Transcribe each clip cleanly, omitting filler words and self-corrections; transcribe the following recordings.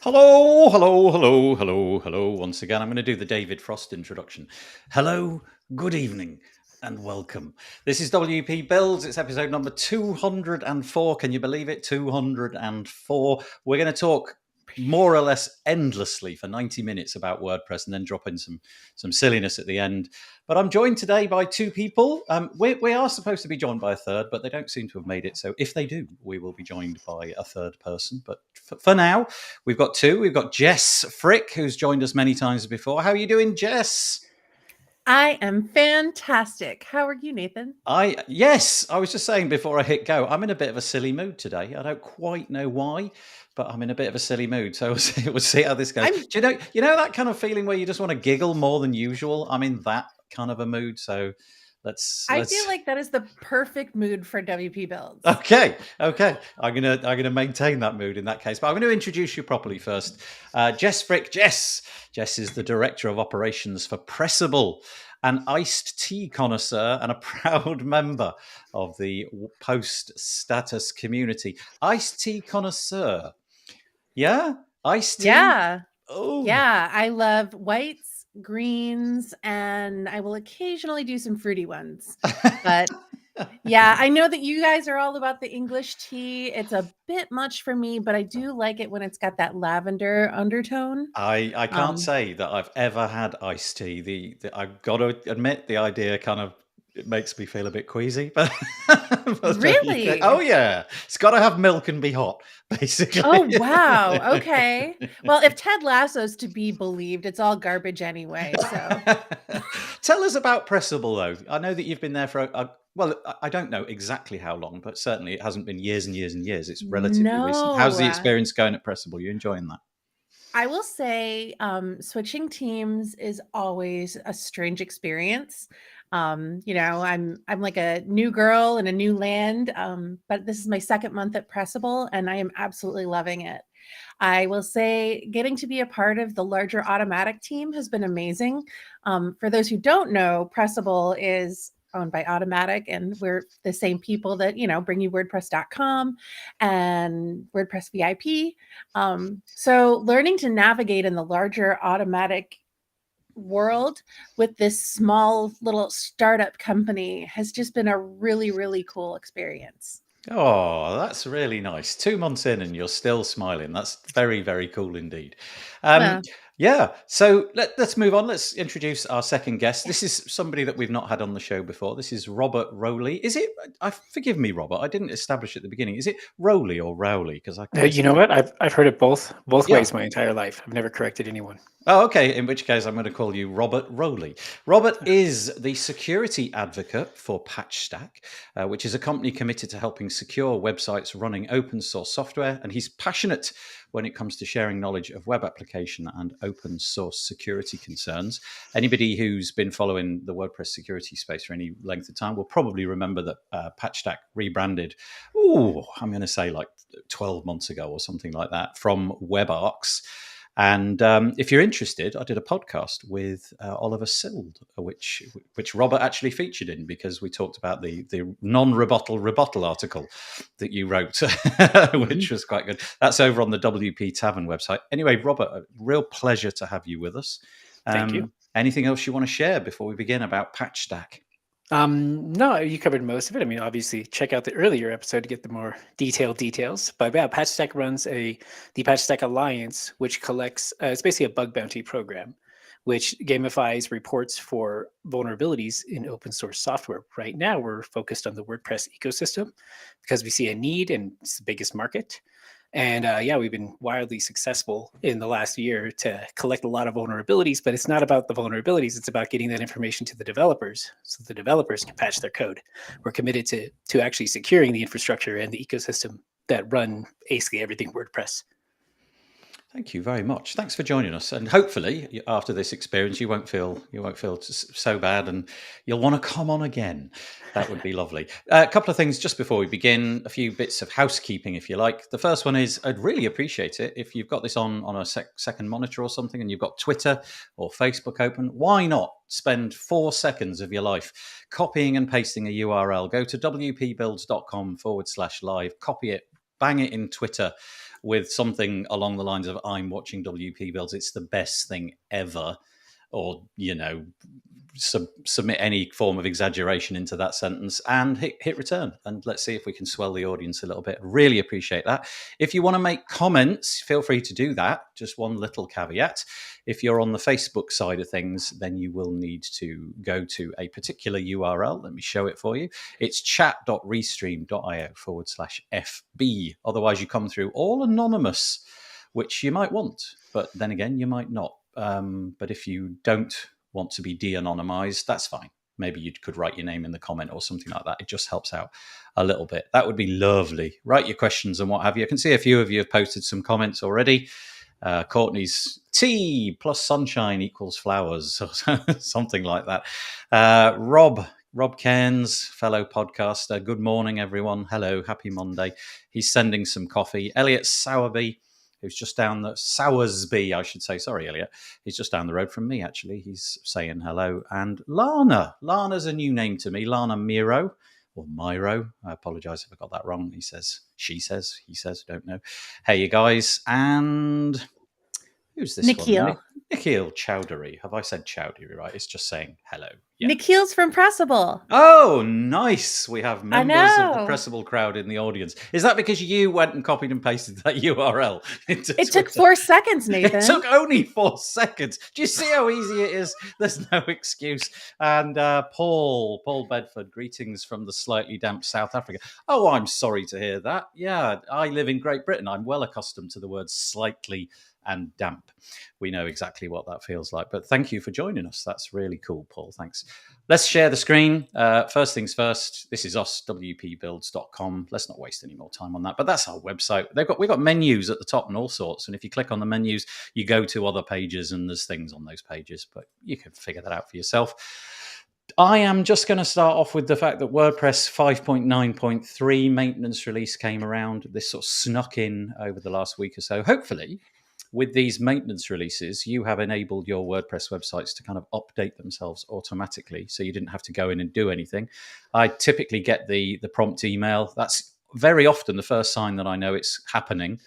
Hello, hello, hello, hello, hello. Once again, I'm going to do the David Frost introduction. Hello, good evening, and welcome. This is WP Builds. It's episode number 204. Can you believe it? 204. We're going to talk more or less endlessly for 90 minutes about WordPress and then drop in some silliness at the end. But I'm joined today by two people. We are supposed to be joined by a third, but they don't seem to have made it. So if they do, we will be joined by a third person. But for now, we've got two. We've got Jess Frick, who's joined us many times before. How are you doing, Jess? I am fantastic. How are you, Nathan? Yes, I was just saying before I hit go, I'm in a bit of a silly mood today. I don't quite know why, but I'm in a bit of a silly mood. So we'll see how this goes. I'm Do you know that kind of feeling where you just want to giggle more than usual? I'm in that kind of a mood. So let's I feel let's like that is the perfect mood for WP builds. Okay. I'm gonna maintain that mood in that case. But I'm going to introduce you properly first. Jess Frick. Jess is the director of operations for Pressable, an iced tea connoisseur and a proud member of the post status community. Iced tea connoisseur. Yeah, iced tea. Yeah. Oh, Yeah, I love whites, greens, and I will occasionally do some fruity ones. But yeah, I know that you guys are all about the English tea. It's a bit much for me, but I do like it when it's got that lavender undertone. I can't Um, say that I've ever had iced tea. I've got to admit the idea kind of it makes me feel a bit queasy, but, but there you go. really? Oh yeah, it's got to have milk and be hot, Oh, basically. wow. Okay. Well, if Ted Lasso's to be believed, it's all garbage anyway. So Tell us about Pressable, though. I know that you've been there for well, I don't know exactly how long, but certainly it hasn't been years and years and years. It's relatively recent. How's no. the experience going at Pressable? You enjoying that? I will say, switching teams is always a strange experience. I'm like a new girl in a new land, but this is my second month at Pressable, and I am absolutely loving it. I will say getting to be a part of the larger Automatic team has been amazing. For those who don't know, Pressable is owned by Automatic, and we're the same people that, bring you WordPress.com and WordPress VIP. So learning to navigate in the larger Automatic world with this small little startup company has just been a really, really cool experience. Oh, that's really nice. 2 months in and you're still smiling. That's very, very cool indeed. Um, Well, yeah, so let's move on. Let's introduce our second guest. This is somebody that we've not had on the show before. This is Robert Rowley. Is it? Forgive me, Robert. I didn't establish at the beginning. Is it Rowley or Rowley? Because I always, You know what? I've heard it both yeah. ways my entire life. I've never corrected anyone. Oh, okay. In which case, I'm going to call you Robert Rowley. Robert is the security advocate for PatchStack, which is a company committed to helping secure websites running open source software. And he's passionate when it comes to sharing knowledge of web application and open source security concerns. Anybody who's been following the WordPress security space for any length of time will probably remember that PatchStack rebranded, I'm going to say like 12 months ago or something like that, from WebArcs. And if you're interested, I did a podcast with Oliver Sild, which Robert actually featured in because we talked about the non-rebuttal article that you wrote, which was quite good. That's over on the WP Tavern website. Anyway, Robert, a real pleasure to have you with us. Thank you. Anything else you want to share before we begin about PatchStack? No, you covered most of it. I mean, obviously, check out the earlier episode to get the more detailed details. But yeah, PatchStack runs the PatchStack Alliance, which collects. It's basically a bug bounty program, which gamifies reports for vulnerabilities in open source software. Right now, we're focused on the WordPress ecosystem because we see a need and it's the biggest market. And yeah, we've been wildly successful in the last year to collect a lot of vulnerabilities, but it's not about the vulnerabilities. It's about getting that information to the developers so the developers can patch their code. We're committed to actually securing the infrastructure and the ecosystem that run basically everything WordPress. Thank you very much. Thanks for joining us, and hopefully, after this experience, you won't feel so bad, and you'll want to come on again. That would be lovely. A couple of things just before we begin. A few bits of housekeeping, if you like. The first one is I'd really appreciate it if you've got this on a second monitor or something, and you've got Twitter or Facebook open. Why not spend 4 seconds of your life copying and pasting a URL? Go to wpbuilds.com/live, copy it, bang it in Twitter. with something along the lines of "I'm watching WP builds. It's the best thing ever," or submit any form of exaggeration into that sentence and hit return, and let's see if we can swell the audience a little bit. Really appreciate that. If you want to make comments, feel free to do that. Just one little caveat: if you're on the Facebook side of things, then you will need to go to a particular URL. Let me show it for you. It's chat.restream.io/FB. Otherwise you come through all anonymous, which you might want, but then again you might not. But if you don't want to be de-anonymized, that's fine. Maybe you could write your name in the comment or something like that. It just helps out a little bit. That would be lovely. Write your questions and what have you. I can see a few of you have posted some comments already. Courtney's tea plus sunshine equals flowers, or something like that. Rob Cairns, fellow podcaster. Good morning, everyone. Hello, happy Monday. He's sending some coffee. Elliot Sowerby, who's just down the Sowersby, I should say. Sorry, Elliot. He's just down the road from me, actually. He's saying hello. And Lana. Lana's a new name to me. Lana Miro, or Miro. I apologize if I got that wrong. He says, she says, he says, don't know. Hey, you guys. And who's this Nikhil. one? Nikhil Chowdhury. Have I said Chowdhury right? It's just saying hello. Yeah. Nikhil's from Pressable. Oh, nice. We have members of the know. Pressable crowd in the audience. Is that because you went and copied and pasted that URL into It took Twitter? 4 seconds, Nathan. It took only 4 seconds. Do you see how easy it is? There's no excuse. And Paul Bedford, greetings from the slightly damp South Africa. Oh, I'm sorry to hear that. Yeah, I live in Great Britain. I'm well accustomed to the word slightly and damp. We know exactly what that feels like. But thank you for joining us. That's really cool, Paul. Thanks. Let's share the screen. First things first, this is us, wpbuilds.com. Let's not waste any more time on that. But that's our website. We've got menus at the top and all sorts. And if you click on the menus, you go to other pages and there's things on those pages. But you can figure that out for yourself. I am just going to start off with the fact that WordPress 5.9.3 maintenance release came around. This sort of snuck in over the last week or so. Hopefully, with these maintenance releases, you have enabled your WordPress websites to kind of update themselves automatically, so you didn't have to go in and do anything. I typically get the prompt email. That's very often the first sign that I know it's happening.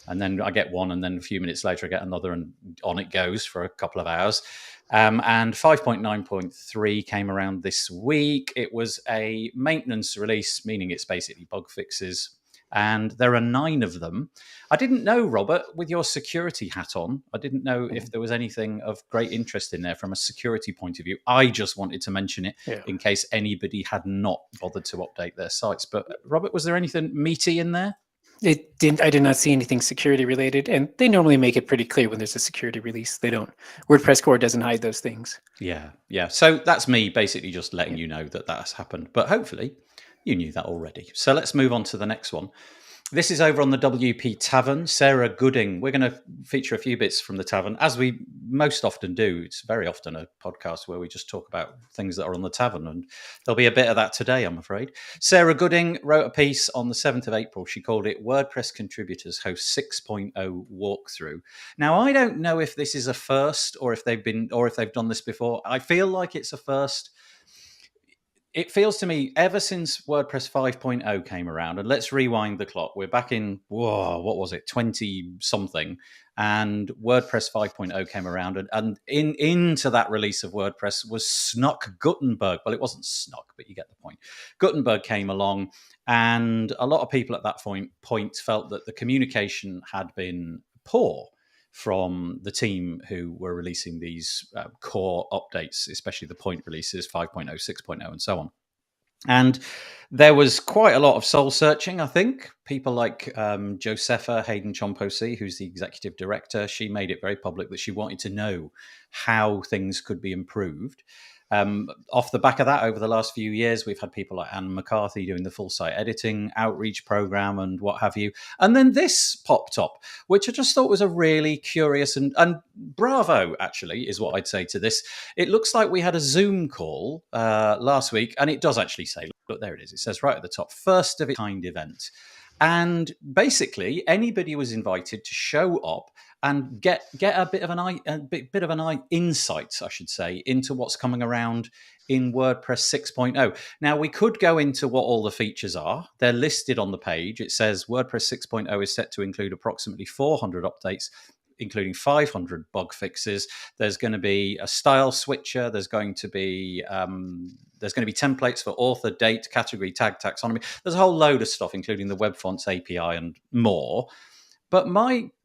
And then I get one, and then a few minutes later I get another, and on it goes for a couple of hours. And 5.9.3 came around this week. It was a maintenance release, meaning it's basically bug fixes. And there are 9 of them. I didn't know, Robert, with your security hat on, I didn't know if there was anything of great interest in there from a security point of view. I just wanted to mention it in case anybody had not bothered to update their sites. But Robert, was there anything meaty in there? I did not see anything security related, and they normally make it pretty clear when there's a security release. They don't. WordPress core doesn't hide those things. Yeah. So that's me basically just letting you know that has happened. But hopefully you knew that already. So let's move on to the next one. This is over on the WP Tavern. Sarah Gooding. We're going to feature a few bits from the Tavern, as we most often do. It's very often a podcast where we just talk about things that are on the Tavern, and there'll be a bit of that today, I'm afraid. Sarah Gooding wrote a piece on the 7th of April. She called it WordPress Contributors Host 6.0 Walkthrough. Now, I don't know if this is a first or if they've done this before. I feel like it's a first. It feels to me, ever since WordPress 5.0 came around, and let's rewind the clock. We're back in, what was it, 20-something, and WordPress 5.0 came around, and into that release of WordPress was snuck Gutenberg. Well, it wasn't snuck, but you get the point. Gutenberg came along, and a lot of people at that point felt that the communication had been poor from the team who were releasing these core updates, especially the point releases, 5.0, 6.0, and so on. And there was quite a lot of soul searching, I think. People like Josepha Hayden Chomposi, who's the executive director, she made it very public that she wanted to know how things could be improved. Off the back of that, over the last few years, we've had people like Anne McCarthy doing the full site editing outreach program and what have you. And then this popped up, which I just thought was a really curious and bravo, actually, is what I'd say to this. It looks like we had a Zoom call last week, and it does actually say, look, there it is. It says right at the top, first of its kind event. And basically, anybody was invited to show up and get a bit of an insight, I should say, into what's coming around in WordPress 6.0. Now, we could go into what all the features are. They're listed on the page. It says WordPress 6.0 is set to include approximately 400 updates, including 500 bug fixes. There's going to be a style switcher. There's going to be templates for author, date, category, tag, taxonomy. There's a whole load of stuff, including the Web Fonts API and more. But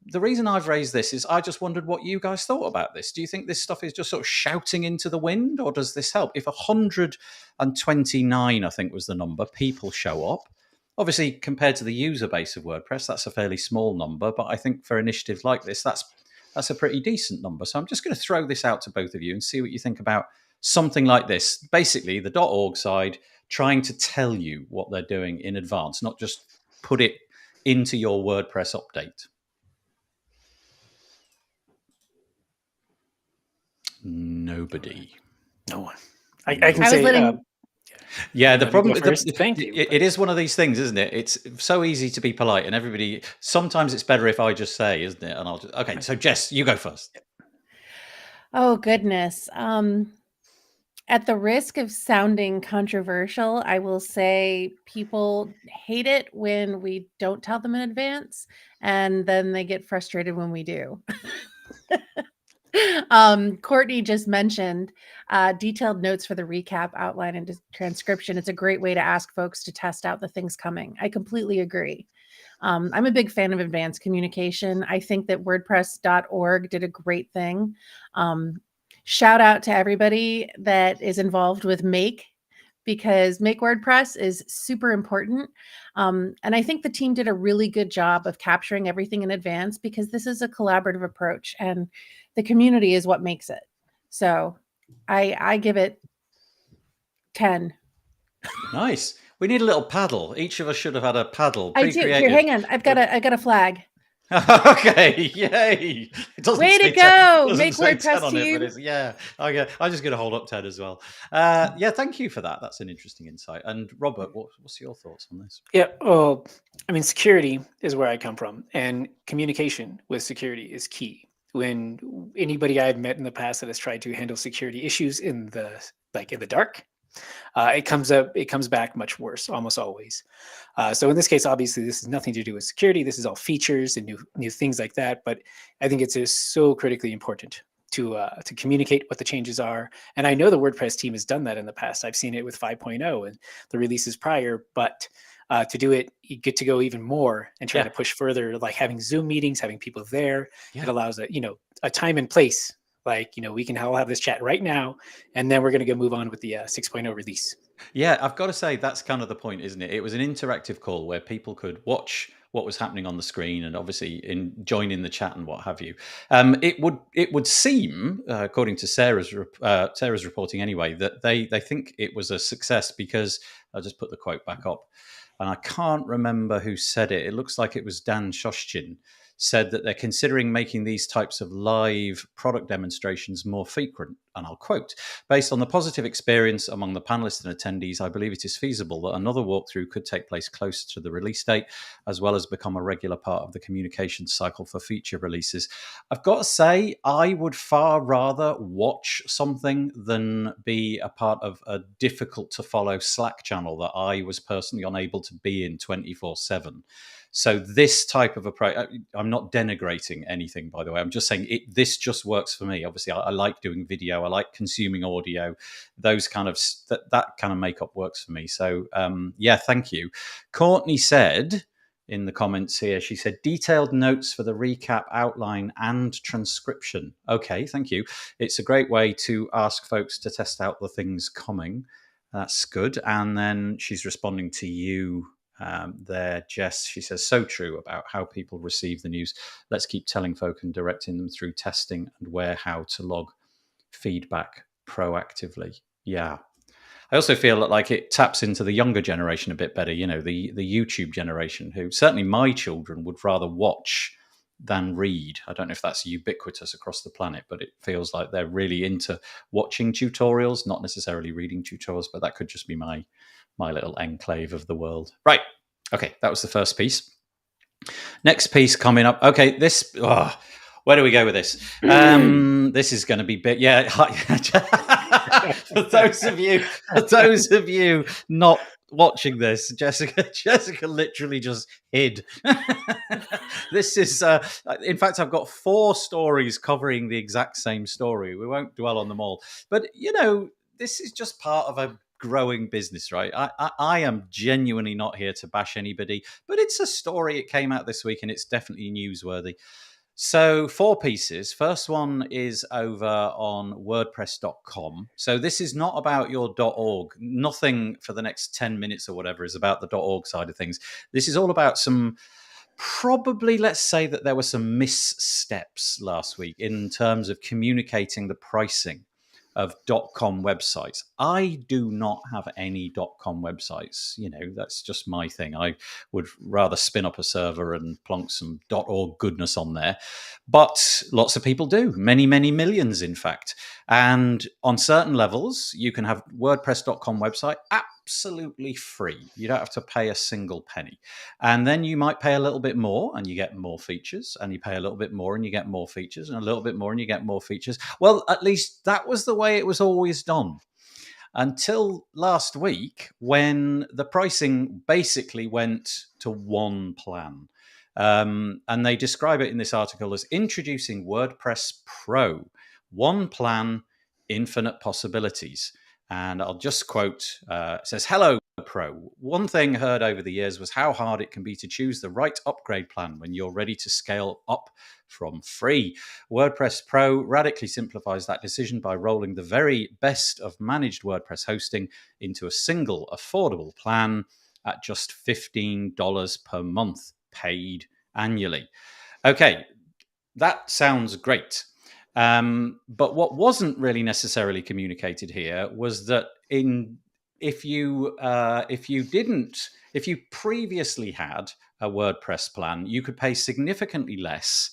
the reason I've raised this is I just wondered what you guys thought about this. Do you think this stuff is just sort of shouting into the wind, or does this help? If 129, I think was the number, people show up, obviously compared to the user base of WordPress, that's a fairly small number. But I think for initiatives like this, that's a pretty decent number. So I'm just going to throw this out to both of you and see what you think about something like this. Basically, the .org side trying to tell you what they're doing in advance, not just put it into your WordPress update. Nobody. No one. I can say. Yeah, the problem. Thank you. It is one of these things, isn't it? It's so easy to be polite, and everybody. Sometimes it's better if I just say, isn't it? And I'll just. Okay, so Jess, you go first. Oh goodness. At the risk of sounding controversial, I will say people hate it when we don't tell them in advance, and then they get frustrated when we do. Courtney just mentioned detailed notes for the recap, outline, and transcription. It's a great way to ask folks to test out the things coming. I completely agree. I'm a big fan of advanced communication. I think that WordPress.org did a great thing. Shout out to everybody that is involved with Make, because Make WordPress is super important. And I think the team did a really good job of capturing everything in advance, because this is a collaborative approach and the community is what makes it. So I give it 10. Nice. We need a little paddle. Each of us should have had a paddle. I do. Here, hang on. I've got a flag. Okay, yay! It doesn't Way to go! Make WordPress team. Yeah, I'm just going to hold up 10 as well. Yeah, thank you for that. That's an interesting insight. And Robert, what's your thoughts on this? Yeah, well, I mean, security is where I come from, and communication with security is key. When anybody I've met in the past that has tried to handle security issues in the dark, it comes back much worse, almost always. So in this case, obviously, this has nothing to do with security. This is all features and new things like that. But I think it's just so critically important to communicate what the changes are. And I know the WordPress team has done that in the past. I've seen it with 5.0 and the releases prior. But to do it, you get to go even more and try to push further, like having Zoom meetings, having people there. It allows a time and place. Like, we can all have this chat right now, and then we're going to go move on with the 6.0 release. Yeah, I've got to say, that's kind of the point, isn't it? It was an interactive call where people could watch what was happening on the screen and obviously join in the chat and what have you. It would seem, according to Sarah's reporting anyway, that they think it was a success, because I'll just put the quote back up, and I can't remember who said it. It looks like it was Dan Shoshchin, said that they're considering making these types of live product demonstrations more frequent. And I'll quote, "Based on the positive experience among the panelists and attendees, I believe it is feasible that another walkthrough could take place closer to the release date, as well as become a regular part of the communication cycle for future releases." I've got to say, I would far rather watch something than be a part of a difficult to follow Slack channel that I was personally unable to be in 24/7. So this type of approach, I'm not denigrating anything, by the way. I'm just saying this just works for me. Obviously, I like doing video. I like consuming audio. Those kind of that kind of makeup works for me. So thank you. Courtney said in the comments here, she said, detailed notes for the recap, outline, and transcription. Okay, thank you. It's a great way to ask folks to test out the things coming. That's good. And then she's responding to you there, Jess. She says, so true about how people receive the news. Let's keep telling folk and directing them through testing and how to log feedback proactively. Yeah. I also feel that like it taps into the younger generation a bit better, the YouTube generation, who certainly my children would rather watch than read. I don't know if that's ubiquitous across the planet, but it feels like they're really into watching tutorials, not necessarily reading tutorials, but that could just be my little enclave of the world. Right. Okay, that was the first piece. Next piece coming up. Okay, Where do we go with this? This is going to be big. Yeah. For those of you not watching this, Jessica literally just hid. This is, in fact, I've got 4 stories covering the exact same story. We won't dwell on them all, but this is just part of a growing business, right? I am genuinely not here to bash anybody, but it's a story. It came out this week, and it's definitely newsworthy. So 4 pieces. First one is over on WordPress.com. So this is not about your .org. Nothing for the next 10 minutes or whatever is about the .org side of things. This is all about probably, let's say that there were some missteps last week in terms of communicating the pricing of .com websites. I do not have any .com websites. That's just my thing. I would rather spin up a server and plonk some .org goodness on there. But lots of people do. Many, many millions, in fact. And on certain levels, you can have WordPress.com website absolutely free. You don't have to pay a single penny. And then you might pay a little bit more and you get more features, and you pay a little bit more and you get more features, and a little bit more and you get more features. Well, at least that was the way it was always done until last week, when the pricing basically went to one plan. And they describe it in this article as introducing WordPress Pro, one plan, infinite possibilities. And I'll just quote, it says, "Hello, Pro. One thing heard over the years was how hard it can be to choose the right upgrade plan when you're ready to scale up from free. WordPress Pro radically simplifies that decision by rolling the very best of managed WordPress hosting into a single affordable plan at just $15 per month, paid annually." Okay, that sounds great. But what wasn't really necessarily communicated here was that if you previously had a WordPress plan, you could pay significantly less.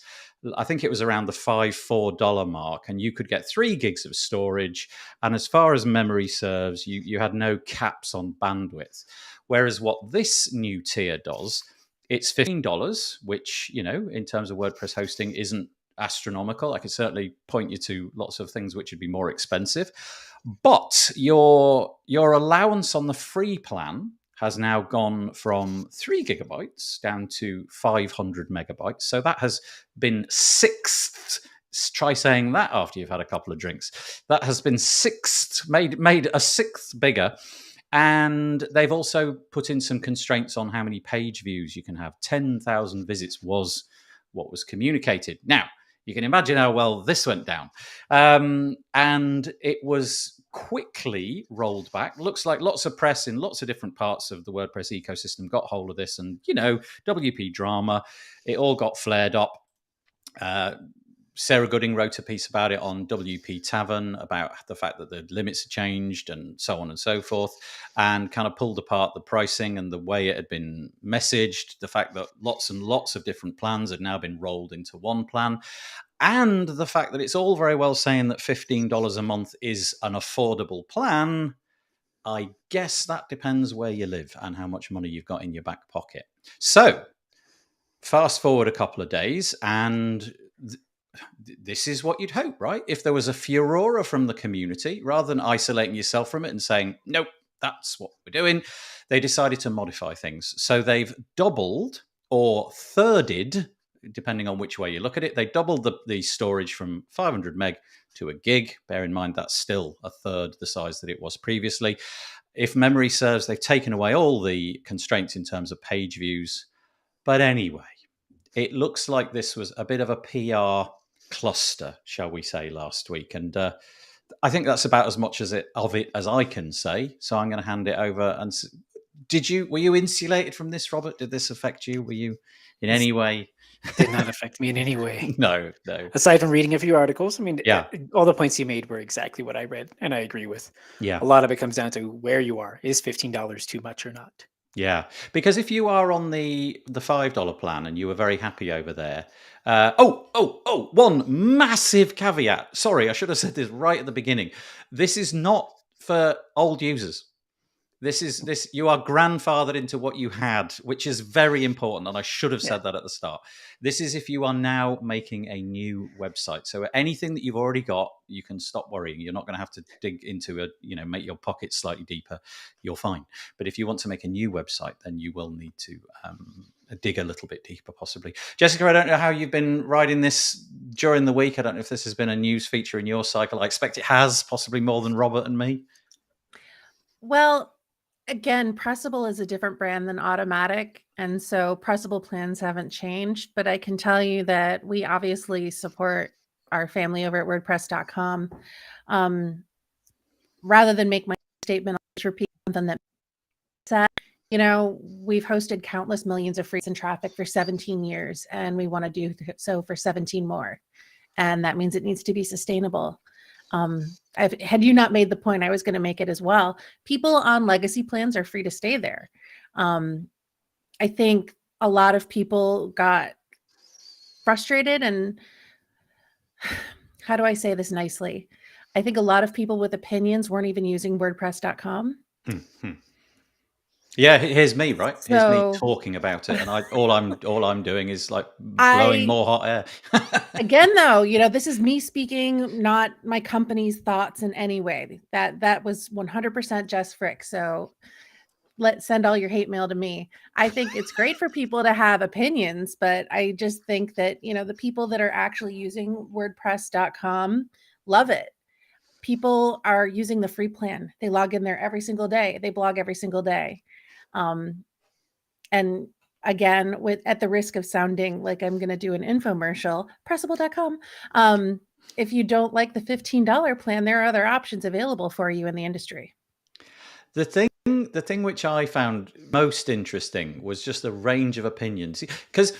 I think it was around the $4 mark, and you could get 3 gigs of storage. And as far as memory serves, you had no caps on bandwidth. Whereas what this new tier does, it's $15, which, in terms of WordPress hosting isn't astronomical. I could certainly point you to lots of things which would be more expensive. But your allowance on the free plan has now gone from 3 gigabytes down to 500 megabytes. So that has been sixth. Try saying that after you've had a couple of drinks. That has been made a sixth bigger. And they've also put in some constraints on how many page views you can have. 10,000 visits was what was communicated. Now, you can imagine how well this went down. And it was quickly rolled back. Looks like lots of press in lots of different parts of the WordPress ecosystem got hold of this. And, WP drama, it all got flared up. Sarah Gooding wrote a piece about it on WP Tavern about the fact that the limits had changed and so on and so forth, and kind of pulled apart the pricing and the way it had been messaged, the fact that lots and lots of different plans had now been rolled into one plan, and the fact that it's all very well saying that $15 a month is an affordable plan. I guess that depends where you live and how much money you've got in your back pocket. So fast forward a couple of days, and this is what you'd hope, right? If there was a furore from the community, rather than isolating yourself from it and saying, nope, that's what we're doing, they decided to modify things. So they've doubled or thirded, depending on which way you look at it. They doubled the storage from 500 meg to a gig. Bear in mind, that's still a third the size that it was previously. If memory serves, they've taken away all the constraints in terms of page views. But anyway, it looks like this was a bit of a PR cluster, shall we say, last week. And I think that's about as much of it as I can say. So I'm going to hand it over. And were you insulated from this, Robert? Did this affect you? Were you in any way? Did not affect me in any way. No. Aside from reading a few articles, I mean, yeah, all the points you made were exactly what I read, and I agree with. Yeah. A lot of it comes down to where you are. Is $15 too much or not? Yeah, because if you are on the $5 plan and you were very happy over there, one massive caveat. Sorry, I should have said this right at the beginning. This is not for old users. This you are grandfathered into what you had, which is very important, and I should have said that at the start. This is if you are now making a new website. So anything that you've already got, you can stop worrying. You're not going to have to dig into make your pockets slightly deeper. You're fine. But if you want to make a new website, then you will need to dig a little bit deeper, possibly. Jessica, I don't know how you've been riding this during the week. I don't know if this has been a news feature in your cycle. I expect it has, possibly more than Robert and me. Well, again, Pressable is a different brand than Automatic, and so Pressable plans haven't changed, but I can tell you that we obviously support our family over at WordPress.com. Rather than make my statement, I'll just repeat something that said, we've hosted countless millions of free and traffic for 17 years, and we want to do so for 17 more. And that means it needs to be sustainable. Had you not made the point, I was going to make it as well. People on legacy plans are free to stay there. I think a lot of people got frustrated, and how do I say this nicely? I think a lot of people with opinions weren't even using WordPress.com. Mm-hmm. Yeah, here's me, right? Here's me talking about it, and all I'm doing is like blowing more hot air. Again, though, this is me speaking, not my company's thoughts in any way. That was 100% Jess Frick. So let's send all your hate mail to me. I think it's great for people to have opinions, but I just think that, the people that are actually using WordPress.com love it. People are using the free plan. They log in there every single day. They blog every single day. And again, at the risk of sounding like I'm going to do an infomercial, Pressable.com. If you don't like the $15 plan, there are other options available for you in the industry. The thing which I found most interesting was just the range of opinions, because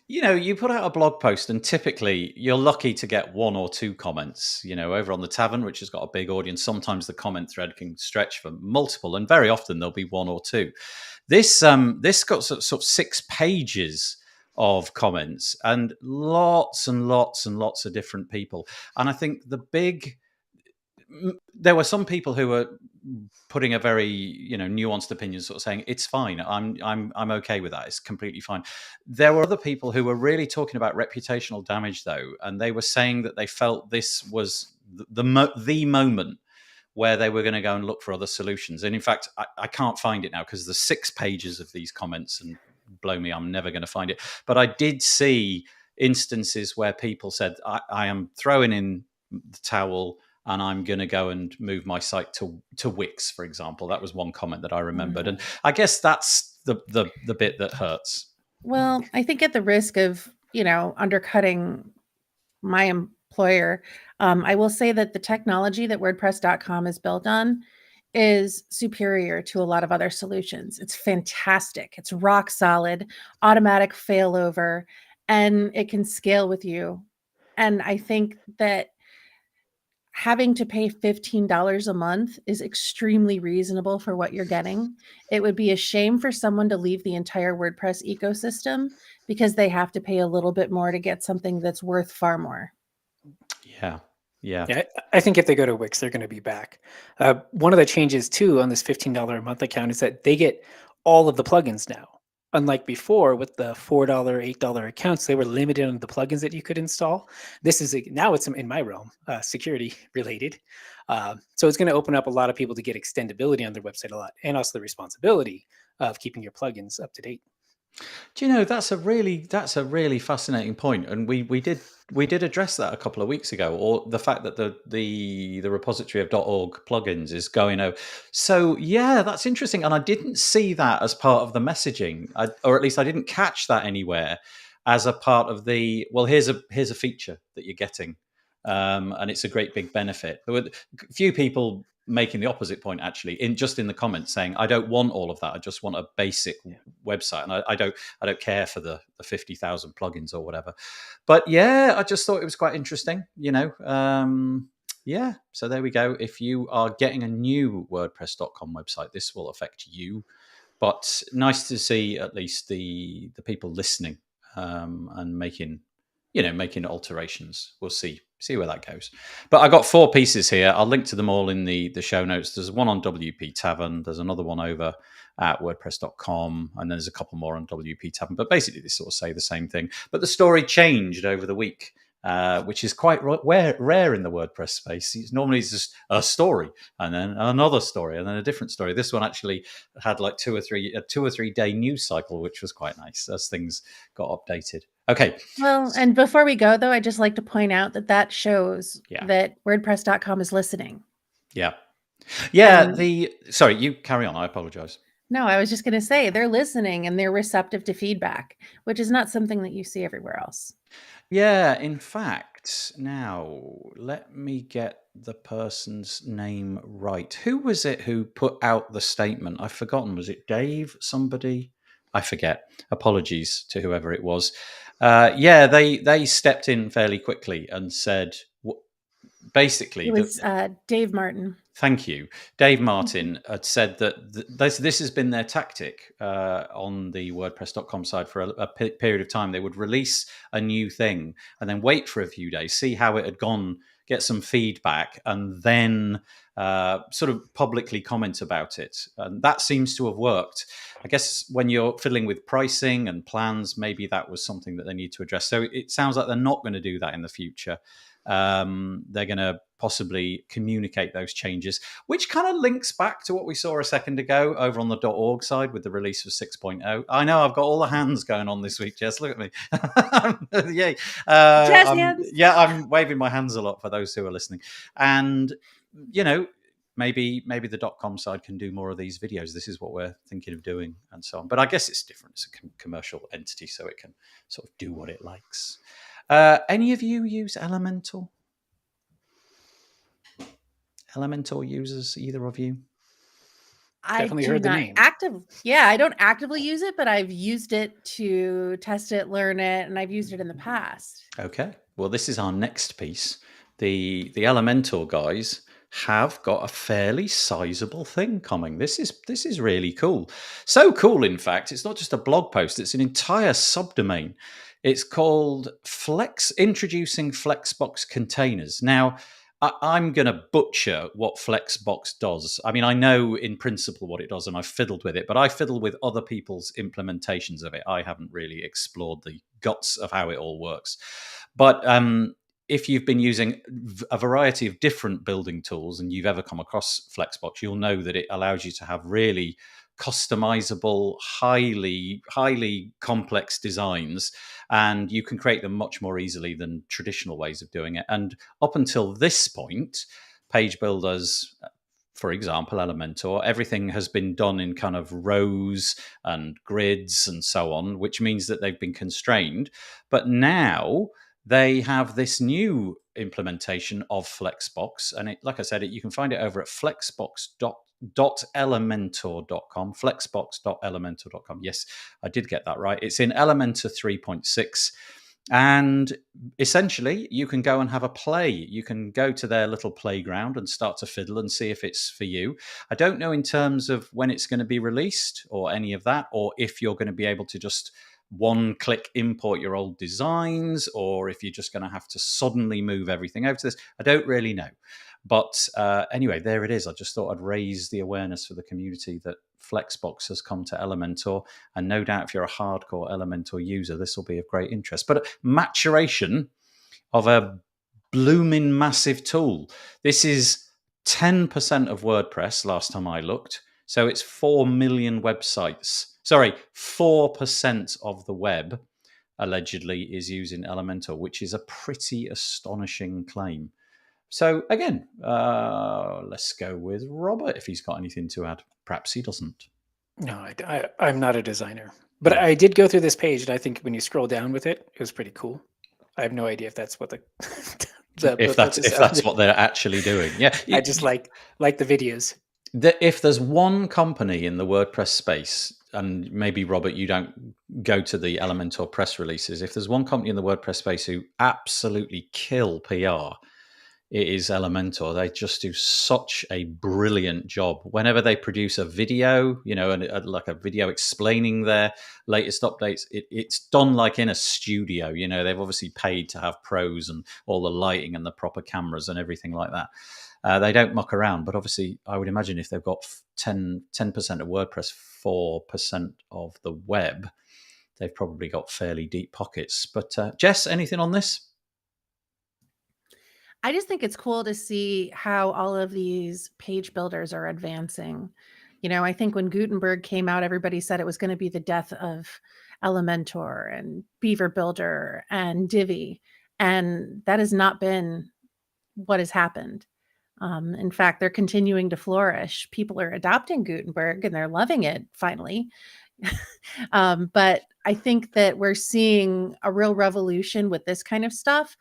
you put out a blog post and typically you're lucky to get one or two comments, over on the Tavern, which has got a big audience. Sometimes the comment thread can stretch for multiple, and very often there'll be one or two. This got sort of 6 pages of comments and lots and lots and lots of different people. And I think there were some people who were putting a very nuanced opinion, sort of saying it's fine, I'm okay with that, it's completely fine. There were other people who were really talking about reputational damage, though, and they were saying that they felt this was the moment where they were going to go and look for other solutions. And in fact, I can't find it now because there's 6 pages of these comments, and blow me, I'm never going to find it. But I did see instances where people said, I am throwing in the towel, and I'm going to go and move my site to Wix, for example. That was one comment that I remembered. Mm-hmm. And I guess that's the bit that hurts. Well, I think at the risk of, undercutting my employer, I will say that the technology that WordPress.com is built on is superior to a lot of other solutions. It's fantastic. It's rock solid, automatic failover, and it can scale with you. And I think that having to pay $15 a month is extremely reasonable for what you're getting. It would be a shame for someone to leave the entire WordPress ecosystem because they have to pay a little bit more to get something that's worth far more. Yeah. I think if they go to Wix, they're going to be back. One of the changes too on this $15 a month account is that they get all of the plugins now. Unlike before with the $4, $8 accounts, they were limited on the plugins that you could install. Now it's in my realm, security related. So it's going to open up a lot of people to get extendability on their website a lot, and also the responsibility of keeping your plugins up to date. Do you know, that's a really fascinating point, and we did address that a couple of weeks ago, or the fact that the repository of .org plugins is going over. So yeah, that's interesting, and I didn't see that as part of the messaging, or at least I didn't catch that anywhere as a part of the. Well, here's a feature that you're getting, and it's a great big benefit. There were a few people making the opposite point, actually, in the comments, saying I don't want all of that, I just want a basic website, and I don't care for the 50,000 plugins or whatever. But yeah, I just thought it was quite interesting, so there we go. If you are getting a new WordPress.com website, this will affect you, but nice to see at least the people listening and making making alterations. We'll see where that goes. But I got 4 pieces here. I'll link to them all in the show notes. There's one on WP Tavern. There's another one over at WordPress.com, and then there's a couple more on WP Tavern. But basically, they sort of say the same thing. But the story changed over the week, which is quite rare in the WordPress space. Normally, it's just a story, and then another story, and then a different story. This one actually had like a 2 or 3 day news cycle, which was quite nice as things got updated. Okay. Well, and before we go, though, I'd just like to point out that shows Yeah. that WordPress.com is listening. Yeah. Yeah. Sorry, you carry on. I apologize. No, I was just going to say they're listening and they're receptive to feedback, which is not something that you see everywhere else. Yeah, in fact, now let me get the person's name right. Who was it who put out the statement? I've forgotten. Was it Dave? Somebody? I forget. Apologies to whoever it was. Yeah, they stepped in fairly quickly and said, basically, it was Dave Martin. Thank you. Dave Martin had said that this has been their tactic on the WordPress.com side for a period of time. They would release a new thing and then wait for a few days, see how it had gone, get some feedback, and then sort of publicly comment about it. And that seems to have worked. I guess when you're fiddling with pricing and plans, maybe that was something that they need to address. So it sounds like they're not going to do that in the future. They're going to possibly communicate those changes, which kind of links back to what we saw a second ago over on the .org side with the release of 6.0. I know I've got all the hands going on this week, Jess. Look at me. Yay. I'm waving my hands a lot for those who are listening. And, maybe the .com side can do more of these videos. This is what we're thinking of doing and so on. But I guess it's different. It's a commercial entity, so it can sort of do what it likes. Any of you use Elementor? Elementor users, either of you? Definitely heard the name. I don't actively use it, but I've used it to test it, learn it, and I've used it in the past. Okay. Well, this is our next piece. The Elementor guys have got a fairly sizable thing coming. This is really cool. So cool, in fact, it's not just a blog post, it's an entire subdomain. It's called Introducing Flexbox Containers. Now, I'm going to butcher what Flexbox does. I mean, I know in principle what it does, and I've fiddled with it, but I fiddle with other people's implementations of it. I haven't really explored the guts of how it all works. But if you've been using a variety of different building tools and you've ever come across Flexbox, you'll know that it allows you to have really customizable, highly complex designs, and you can create them much more easily than traditional ways of doing it. And up until this point, page builders, for example, Elementor, everything has been done in kind of rows and grids and so on, which means that they've been constrained. But now they have this new implementation of Flexbox, and like I said, you can find it over at flexbox.elementor.com, flexbox.elementor.com. Yes, I did get that right. It's in Elementor 3.6, and essentially you can go and have a play. You can go to their little playground and start to fiddle and see if it's for you. I don't know in terms of when it's going to be released or any of that, or if you're going to be able to just one-click import your old designs, or if you're just going to have to suddenly move everything over to this. I don't really know. But anyway, there it is. I just thought I'd raise the awareness for the community that Flexbox has come to Elementor. And no doubt if you're a hardcore Elementor user, this will be of great interest. But maturation of a blooming massive tool. This is 10% of WordPress last time I looked. So it's 4 million websites. Sorry, 4% of the web allegedly is using Elementor, which is a pretty astonishing claim. So again, let's go with Robert if he's got anything to add. Perhaps he doesn't. No, I'm not a designer. But I did go through this page, and I think when you scroll down with it, it was pretty cool. I have no idea if that's what if that's what they're actually doing. Yeah, I just like the videos. If there's one company in the WordPress space, and maybe Robert, you don't go to the Elementor press releases. If there's one company in the WordPress space who absolutely kill PR, it is Elementor. They just do such a brilliant job. Whenever they produce a video, like a video explaining their latest updates, it's done like in a studio. They've obviously paid to have pros and all the lighting and the proper cameras and everything like that. They don't muck around, but obviously I would imagine if they've got 10% of WordPress, 4% of the web, they've probably got fairly deep pockets. But Jess, anything on this? I just think it's cool to see how all of these page builders are advancing. I think when Gutenberg came out, everybody said it was going to be the death of Elementor and Beaver Builder and Divi. And that has not been what has happened. In fact, they're continuing to flourish. People are adopting Gutenberg and they're loving it finally. But I think that we're seeing a real revolution with this kind of stuff.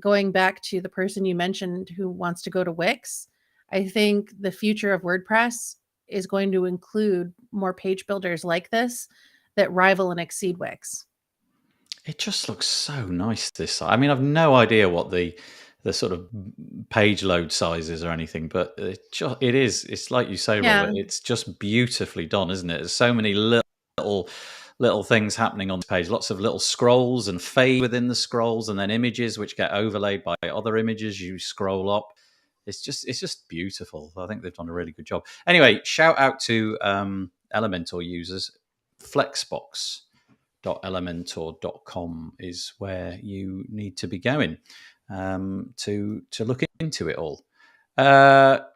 Going back to the person you mentioned who wants to go to Wix, I think the future of WordPress is going to include more page builders like this that rival and exceed Wix. It just looks so nice, this. I mean, I've no idea what the sort of page load size is or anything, but it is. It's like you say, Yeah. Robert. It's just beautifully done, isn't it? There's so many little things happening on the page. Lots of little scrolls and fade within the scrolls, and then images which get overlaid by other images. You scroll up. It's just beautiful. I think they've done a really good job. Anyway, shout out to Elementor users. Flexbox.elementor.com is where you need to be going to look into it all.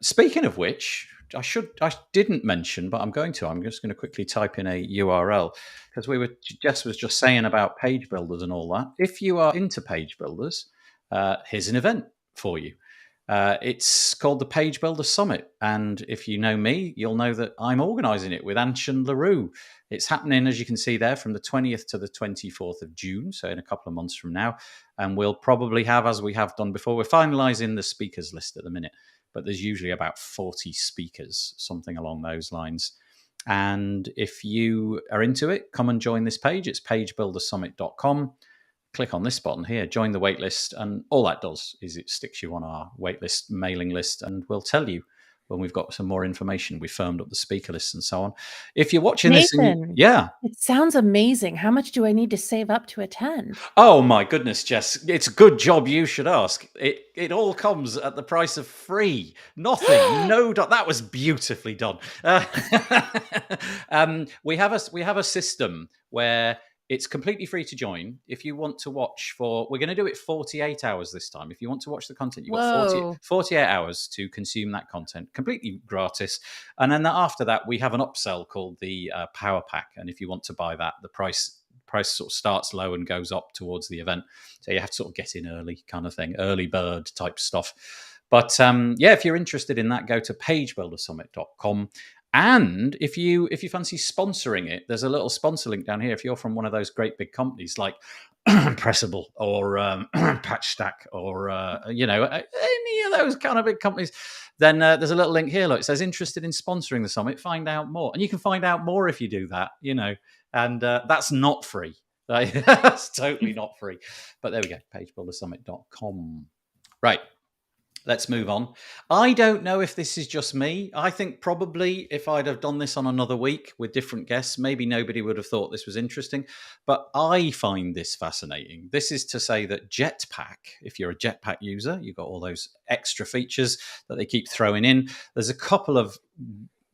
Speaking of which, I didn't mention, but I'm going to. I'm just going to quickly type in a URL because Jess was just saying about page builders and all that. If you are into page builders, here's an event for you. It's called the Page Builder Summit. And if you know me, you'll know that I'm organising it with Anshan LaRue. It's happening, as you can see there, from the 20th to the 24th of June, so in a couple of months from now. And we'll probably have, as we have done before, we're finalising the speakers list at the minute, but there's usually about 40 speakers, something along those lines. And if you are into it, come and join this page. It's pagebuildersummit.com. Click on this button here, join the waitlist, and all that does is it sticks you on our waitlist mailing list, and we'll tell you when we've got some more information. We firmed up the speaker list and so on. If you're watching Nathan, this, yeah, it sounds amazing. How much do I need to save up to attend? Oh my goodness, Jess, it's a good job you should ask. It all comes at the price of free. Nothing. No, that was beautifully done. We have a system where it's completely free to join. If you want to watch we're going to do it 48 hours this time. If you want to watch the content, you've got 48 hours to consume that content, completely gratis. And then after that, we have an upsell called the Power Pack. And if you want to buy that, the price sort of starts low and goes up towards the event. So you have to sort of get in early kind of thing, early bird type stuff. But if you're interested in that, go to pagebuildersummit.com. And if you fancy sponsoring it, there's a little sponsor link down here. If you're from one of those great big companies like Pressable or Patchstack or any of those kind of big companies, then there's a little link here. Look, it says interested in sponsoring the summit. Find out more, and you can find out more if you do that. And that's not free. That's totally not free. But there we go. Pagebuildersummit.com. Right. Let's move on. I don't know if this is just me. I think probably if I'd have done this on another week with different guests, maybe nobody would have thought this was interesting. But I find this fascinating. This is to say that Jetpack, if you're a Jetpack user, you've got all those extra features that they keep throwing in. There's a couple of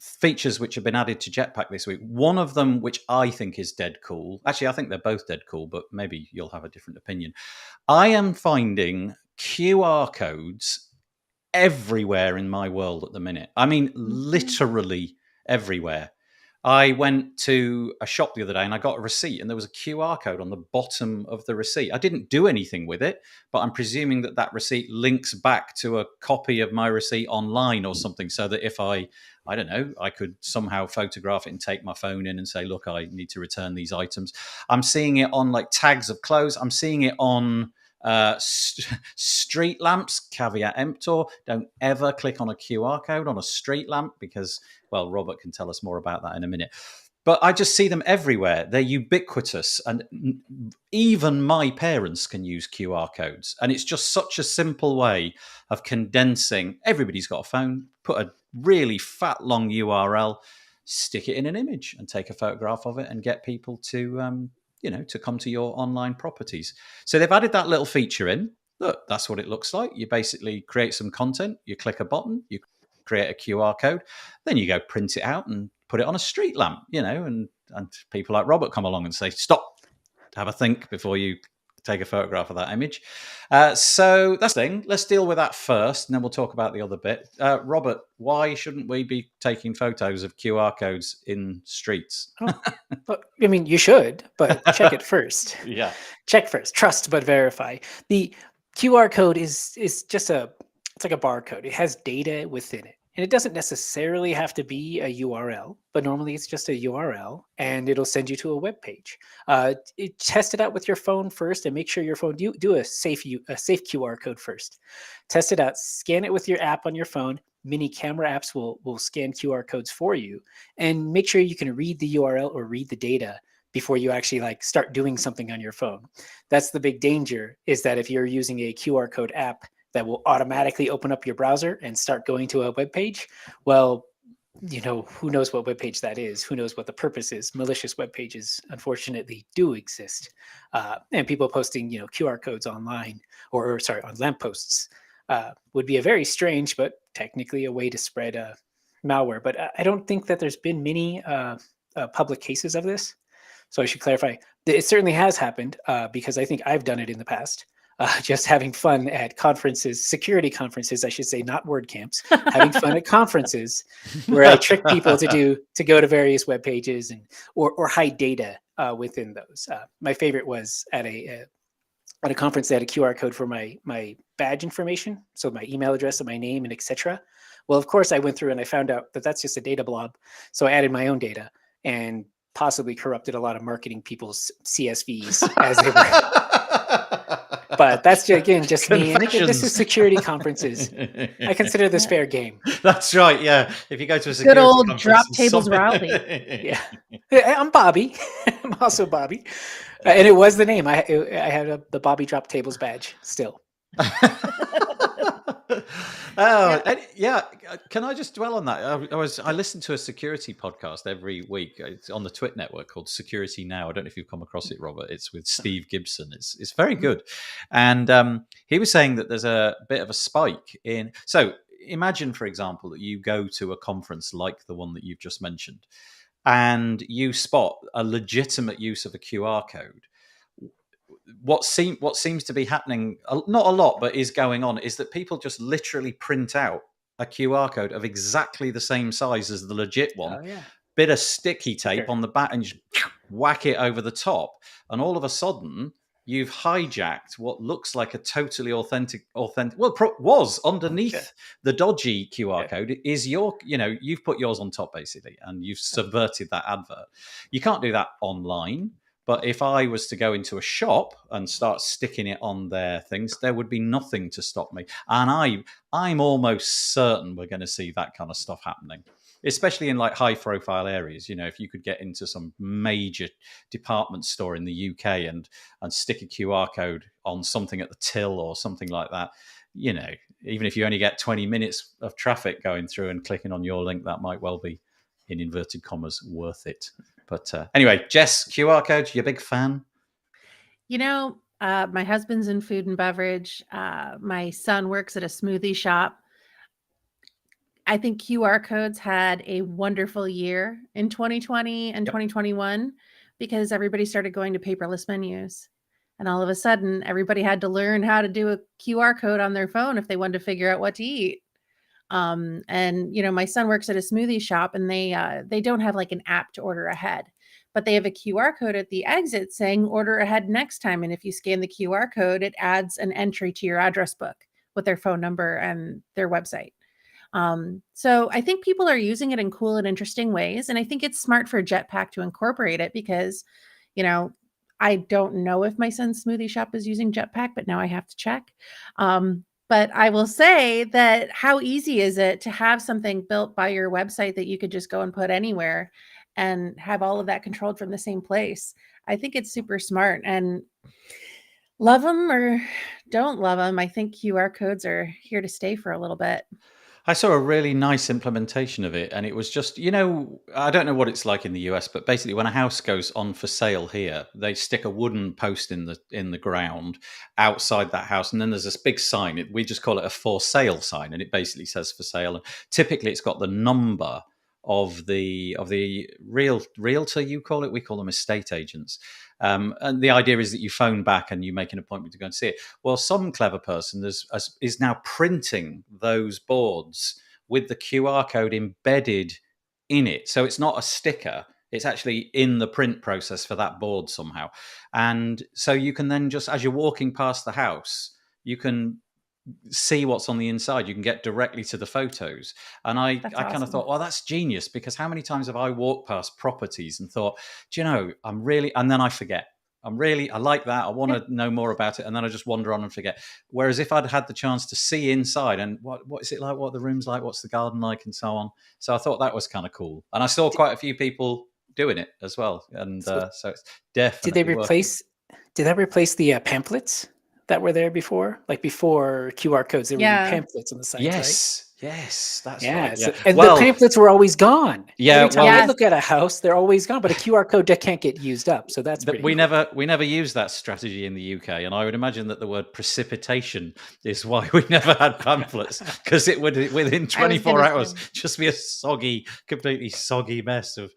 features which have been added to Jetpack this week. One of them, which I think is dead cool. Actually, I think they're both dead cool, but maybe you'll have a different opinion. I am finding QR codes everywhere in my world at the minute. I mean, literally everywhere. I went to a shop the other day and I got a receipt and there was a QR code on the bottom of the receipt. I didn't do anything with it, but I'm presuming that receipt links back to a copy of my receipt online or something, so that if I don't know, I could somehow photograph it and take my phone in and say, look, I need to return these items. I'm seeing it on like tags of clothes. I'm seeing it on street lamps, caveat emptor. Don't ever click on a QR code on a street lamp because, well, Robert can tell us more about that in a minute. but I just see them everywhere. They're ubiquitous, and even my parents can use QR codes. And it's just such a simple way of condensing. Everybody's got a phone. Put a really fat, long URL, stick it in an image, and take a photograph of it, and get people to to come to your online properties. So they've added that little feature in. Look, that's what it looks like. You basically create some content. You click a button. You create a QR code. Then you go print it out and put it on a street lamp, and people like Robert come along and say, stop, have a think before you take a photograph of that image. So that's the thing. Let's deal with that first, and then we'll talk about the other bit. Robert, why shouldn't we be taking photos of QR codes in streets? But I mean, you should, but check it first. Yeah. Check first. Trust but verify. The QR code is just it's like a barcode. It has data within it. And it doesn't necessarily have to be a URL, but normally it's just a URL, and it'll send you to a web page. Test it out with your phone first, and make sure your phone do a safe QR code first. Test it out. Scan it with your app on your phone. Many camera apps will scan QR codes for you, and make sure you can read the URL or read the data before you actually start doing something on your phone. That's the big danger, is that if you're using a QR code app that will automatically open up your browser and start going to a web page, well, who knows what web page that is? Who knows what the purpose is? Malicious web pages, unfortunately, do exist. And people posting, QR codes online or on lampposts would be a very strange, but technically a way to spread malware. But I don't think that there's been many public cases of this. So I should clarify. It certainly has happened because I think I've done it in the past. Just having fun at conferences, security conferences, I should say, not WordCamps, having fun at conferences where I trick people to go to various web pages or hide data within those. My favorite was at a conference. They had a QR code for my badge information, so my email address and my name and etc. Well, of course, I went through and I found out that that's just a data blob. So I added my own data and possibly corrupted a lot of marketing people's CSVs as they were. But that's, again, just me. And again, this is security conferences. I consider this fair game. That's right, yeah. If you go to a security good old conference drop and tables somebody- Rowley. Yeah. I'm Bobby. I'm also Bobby. And it was the name. I had the Bobby Drop Tables badge still. Yeah. Can I just dwell on that? I listen to a security podcast every week. It's on the Twit network called Security Now. I don't know if you've come across it, Robert. It's with Steve Gibson. It's very good. And he was saying that there's a bit of a spike in. So imagine, for example, that you go to a conference like the one that you've just mentioned, and you spot a legitimate use of a QR code. What seems to be happening, not a lot, but is going on, is that people just literally print out a QR code of exactly the same size as the legit one, bit of sticky tape on the back, and just whack it over the top, and all of a sudden you've hijacked what looks like a totally authentic. Well, was underneath the dodgy QR code is you've put yours on top basically, and you've subverted that advert. You can't do that online. But if I was to go into a shop and start sticking it on their things, there would be nothing to stop me. And I'm almost certain we're going to see that kind of stuff happening, especially in high-profile areas. If you could get into some major department store in the UK and stick a QR code on something at the till or something like that, even if you only get 20 minutes of traffic going through and clicking on your link, that might well be, in inverted commas, worth it. But anyway, Jess, QR codes, you a big fan? My husband's in food and beverage. My son works at a smoothie shop. I think QR codes had a wonderful year in 2020 and 2021 because everybody started going to paperless menus. And all of a sudden, everybody had to learn how to do a QR code on their phone if they wanted to figure out what to eat. My son works at a smoothie shop, and they don't have an app to order ahead, but they have a QR code at the exit saying order ahead next time. And if you scan the QR code, it adds an entry to your address book with their phone number and their website. So I think people are using it in cool and interesting ways. And I think it's smart for Jetpack to incorporate it because, I don't know if my son's smoothie shop is using Jetpack, but now I have to check. But I will say that how easy is it to have something built by your website that you could just go and put anywhere? and have all of that controlled from the same place. I think it's super smart, and love them or don't love them, I think QR codes are here to stay for a little bit. I saw a really nice implementation of it, and it was just, I don't know what it's like in the US, but basically, when a house goes on for sale here, they stick a wooden post in the ground outside that house, and then there's this big sign. We just call it a for sale sign, and it basically says for sale. And typically, it's got the number of the realtor, you call it. We call them estate agents. And the idea is that you phone back and you make an appointment to go and see it. Well, some clever person is now printing those boards with the QR code embedded in it. So it's not a sticker. It's actually in the print process for that board somehow. And so you can then just, as you're walking past the house, you can see what's on the inside. You can get directly to the photos. And I kind of awesome. thought, well, that's genius, because how many times have I walked past properties and thought, do you know, and then I forget. I like that. I want to know more about it. And then I just wander on and forget. Whereas if I'd had the chance to see inside and what is it like, what the room's like, what's the garden like, and so on. So I thought that was kind of cool. And I saw quite a few people doing it as well. And so it's definitely did that replace the pamphlets that were there before? Like before QR codes, there were pamphlets on the site, right? Yes, that's right. Yeah. And the pamphlets were always gone. Yeah. Every time I look at a house, they're always gone, but a QR code can't get used up. So that's pretty we never use that strategy in the UK, and I would imagine that the word precipitation is why we never had pamphlets, because it would within 24 hours just be a completely soggy mess of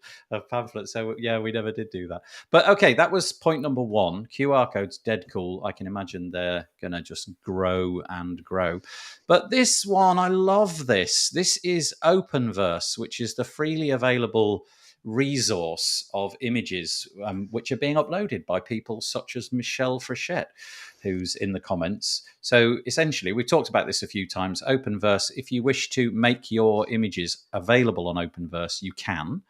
pamphlets. So yeah, we never did do that. But okay, that was point number one. QR codes, dead cool. I can imagine they're gonna just grow and grow. But this one, I love this. This is Openverse, which is the freely available resource of images which are being uploaded by people such as Michelle Frechette, who's in the comments. So essentially, we've talked about this a few times. Openverse, if you wish to make your images available on Openverse, you can,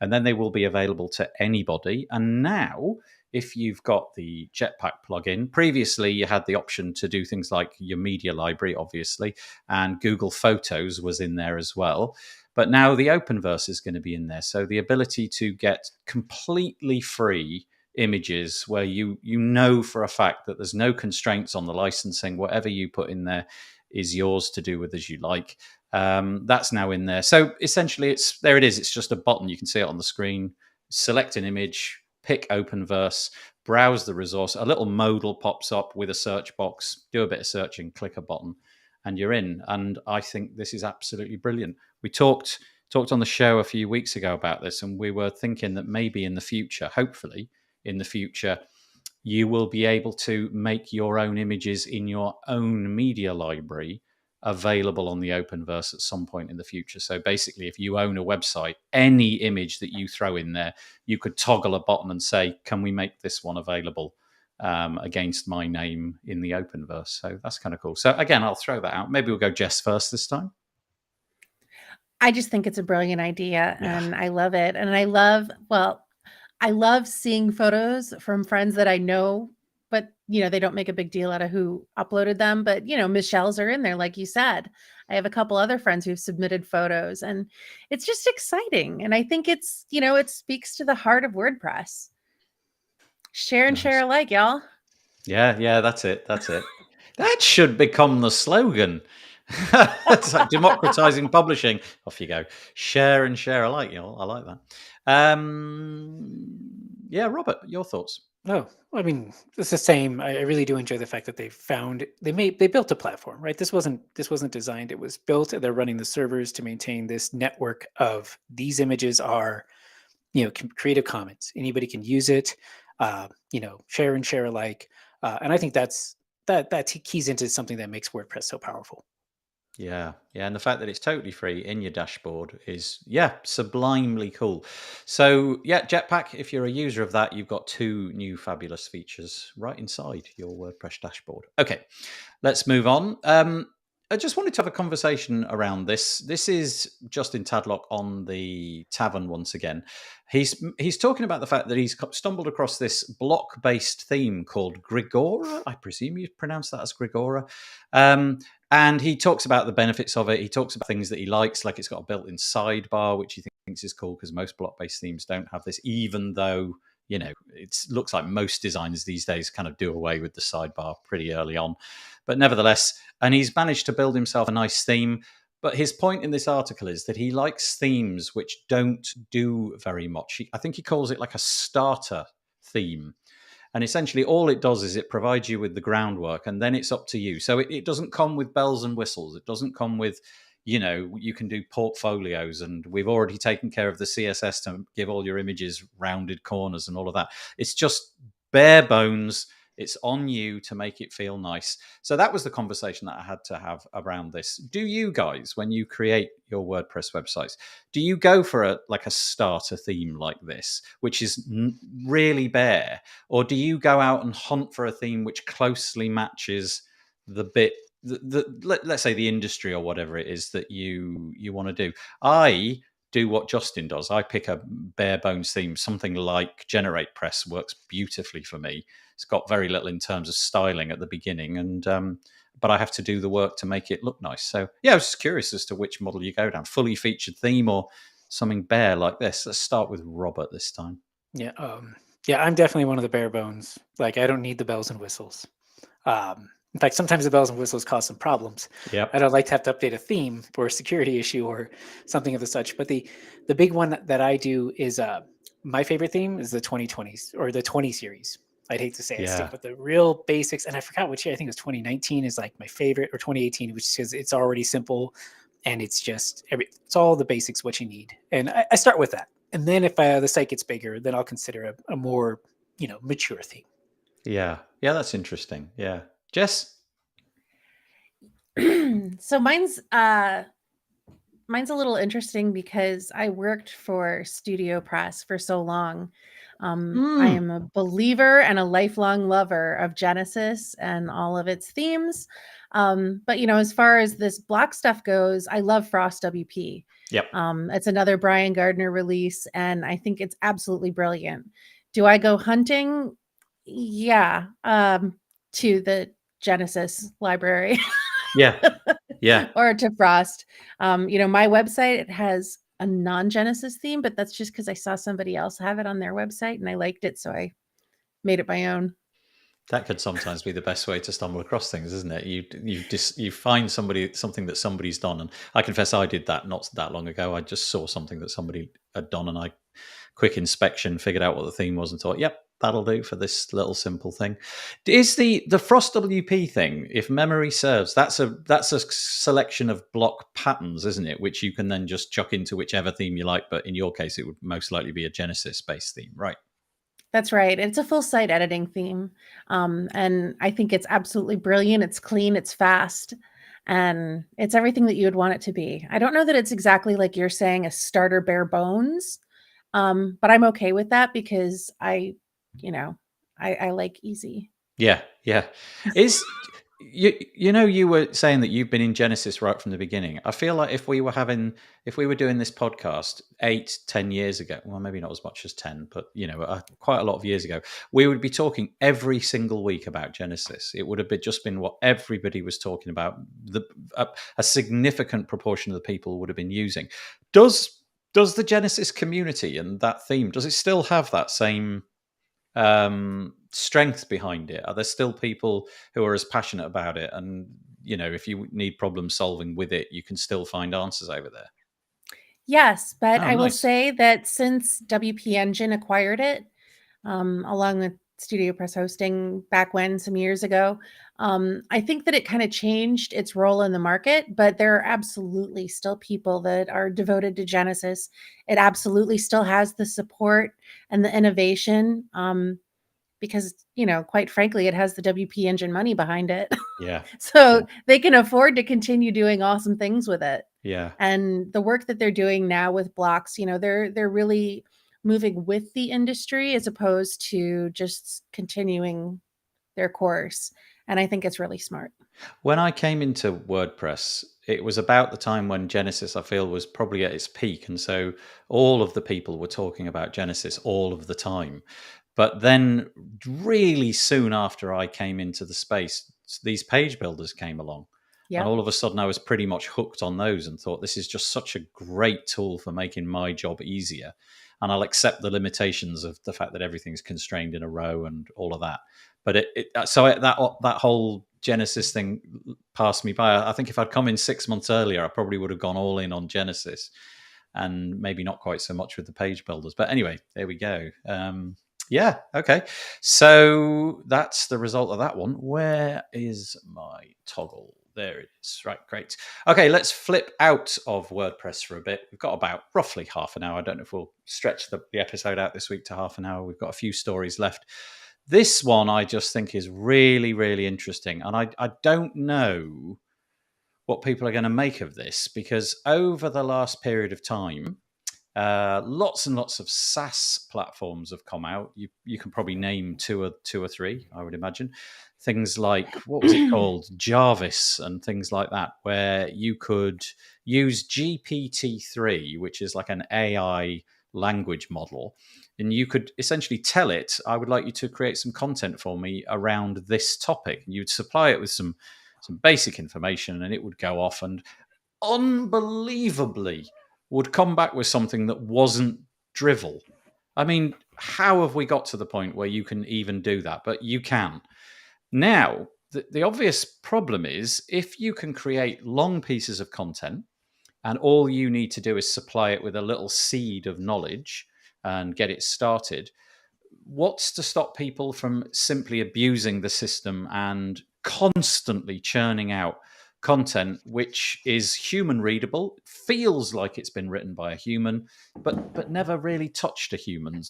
and then they will be available to anybody. And now, if you've got the Jetpack plugin, previously you had the option to do things like your media library, obviously, and Google Photos was in there as well. But now the Openverse is going to be in there. So the ability to get completely free images where you know for a fact that there's no constraints on the licensing. Whatever you put in there is yours to do with as you like. That's now in there. So essentially, there it is. It's just a button. You can see it on the screen. Select an image, pick Openverse, browse the resource. A little modal pops up with a search box. Do a bit of searching, click a button, and you're in. And I think this is absolutely brilliant. We talked on the show a few weeks ago about this, and we were thinking that maybe in the future, hopefully in the future, you will be able to make your own images in your own media library available on the Openverse at some point in the future. So basically, if you own a website, any image that you throw in there, you could toggle a button and say, can we make this one available against my name in the Openverse? So that's kind of cool. So again, I'll throw that out. Maybe we'll go Jess first this time. I just think it's a brilliant idea, and I love it. And I love seeing photos from friends that I know, but they don't make a big deal out of who uploaded them. But Michelle's are in there, like you said. I have a couple other friends who've submitted photos, and it's just exciting. And I think it's it speaks to the heart of WordPress. Share and share alike, y'all. Yeah, that's it. That should become the slogan. It's like democratizing publishing. Off you go. Share and share alike, y'all. I like that. Yeah, Robert, your thoughts? No, I mean, it's the same. I really do enjoy the fact that they built a platform, right? This wasn't designed. It was built, and they're running the servers to maintain this network of these images are, Creative Commons. Anybody can use it, share and share alike. And I think that keys into something that makes WordPress so powerful. Yeah, and the fact that it's totally free in your dashboard is, sublimely cool. So, Jetpack, if you're a user of that, you've got 2 new fabulous features right inside your WordPress dashboard. Okay, let's move on. I just wanted to have a conversation around this. This is Justin Tadlock on the Tavern once again. He's talking about the fact that he's stumbled across this block-based theme called Grigora. I presume you pronounce that as Grigora. And he talks about the benefits of it. He talks about things that he likes, like it's got a built-in sidebar, which he thinks thinks is cool because most block-based themes don't have this, even though, you know, it looks like most designers these days kind of do away with the sidebar pretty early on. But nevertheless, and he's managed to build himself a nice theme. But his point in this article is that he likes themes which don't do very much. I think he calls it like a starter theme. And essentially all it does is it provides you with the groundwork, and then it's up to you. So it doesn't come with bells and whistles. It doesn't come with, you know, you can do portfolios, and we've already taken care of the CSS to give all your images rounded corners and all of that. It's just bare bones. It's on you to make it feel nice. So that was the conversation that I had to have around this. Do you guys, when you create your WordPress websites, do you go for a starter theme like this, which is really bare, or do you go out and hunt for a theme which closely matches the bit, let's say the industry or whatever it is that you want to do? I do what Justin does. I pick a bare bones theme. Something like GeneratePress works beautifully for me. It's got very little in terms of styling at the beginning, and but I have to do the work to make it look nice. So yeah, I was just curious as to which model you go down: fully featured theme or something bare like this. Let's start with Robert this time. Yeah, I'm definitely one of the bare bones. Like, I don't need the bells and whistles. In fact, sometimes the bells and whistles cause some problems. Yeah, I don't like to have to update a theme for a security issue or something of the such. But the big one that I do is my favorite theme is the 2020s or the 20 series. I'd hate to say I stick with the real basics, and I forgot which year. I think it was 2019 is like my favorite, or 2018, which is it's already simple, and it's just it's all the basics what you need. And I start with that, and then if the site gets bigger, then I'll consider a more mature theme. Yeah, that's interesting. Yeah, Jess. So mine's a little interesting because I worked for Studio Press for so long. I am a believer and a lifelong lover of Genesis and all of its themes. But as far as this block stuff goes, I love Frost WP. Yep. It's another Brian Gardner release, and I think it's absolutely brilliant. Do I go hunting? Yeah. To the Genesis library. Yeah. Or to Frost. My website, it has a non-Genesis theme, but that's just because I saw somebody else have it on their website and I liked it, so I made it my own. That could sometimes be the best way to stumble across things, isn't it? You find something that somebody's done, and I confess I did that not that long ago. I just saw something that somebody had done, and I quick inspection figured out what the theme was and thought, yep, that'll do for this little simple thing. Is the Frost WP thing, if memory serves, that's a selection of block patterns, isn't it? Which you can then just chuck into whichever theme you like, but in your case, it would most likely be a Genesis-based theme, right? That's right. It's a full site editing theme. And I think it's absolutely brilliant. It's clean, it's fast, and it's everything that you would want it to be. I don't know that it's exactly like you're saying a starter bare bones, but I'm okay with that because I like easy. Yeah. Is you were saying that you've been in Genesis right from the beginning. I feel like if we were doing this podcast 8-10 years ago, well, maybe not as much as 10, but quite a lot of years ago, we would be talking every single week about Genesis. It would have just been what everybody was talking about. A significant proportion of the people would have been using. Does the Genesis community and that theme, does it still have that same strength behind it? Are there still people who are as passionate about it, and if you need problem solving with it, you can still find answers over there? Yes, but I will say that since WP Engine acquired it, along with Studio Press Hosting back when some years ago, I think that it kind of changed its role in the market, but there are absolutely still people that are devoted to Genesis. It absolutely still has the support and the innovation, because, quite frankly, it has the WP Engine money behind it. Yeah. So they can afford to continue doing awesome things with it. Yeah. And the work that they're doing now with blocks, they're really moving with the industry as opposed to just continuing their course. And I think it's really smart. When I came into WordPress, it was about the time when Genesis, I feel, was probably at its peak. And so all of the people were talking about Genesis all of the time. But then really soon after I came into the space, these page builders came along. And all of a sudden I was pretty much hooked on those and thought, this is just such a great tool for making my job easier. And I'll accept the limitations of the fact that everything's constrained in a row and all of that. But that whole Genesis thing passed me by. I think if I'd come in 6 months earlier, I probably would have gone all in on Genesis, and maybe not quite so much with the page builders. But anyway, there we go. Yeah, okay. So that's the result of that one. Where is my toggle? There it is. Right, great. Okay, let's flip out of WordPress for a bit. We've got about roughly half an hour. I don't know if we'll stretch the episode out this week to half an hour. We've got a few stories left. This one I just think is really, really interesting. And I don't know what people are going to make of this, because over the last period of time, lots and lots of SaaS platforms have come out. You can probably name two or three, I would imagine. Things like, what was it called? Jarvis and things like that, where you could use GPT-3, which is like an AI language model, and you could essentially tell it, I would like you to create some content for me around this topic. And you'd supply it with some basic information, and it would go off and unbelievably would come back with something that wasn't drivel. I mean, how have we got to the point where you can even do that? But you can. Now, the obvious problem is, if you can create long pieces of content and all you need to do is supply it with a little seed of knowledge and get it started, what's to stop people from simply abusing the system and constantly churning out content which is human readable, feels like it's been written by a human, but never really touched a human?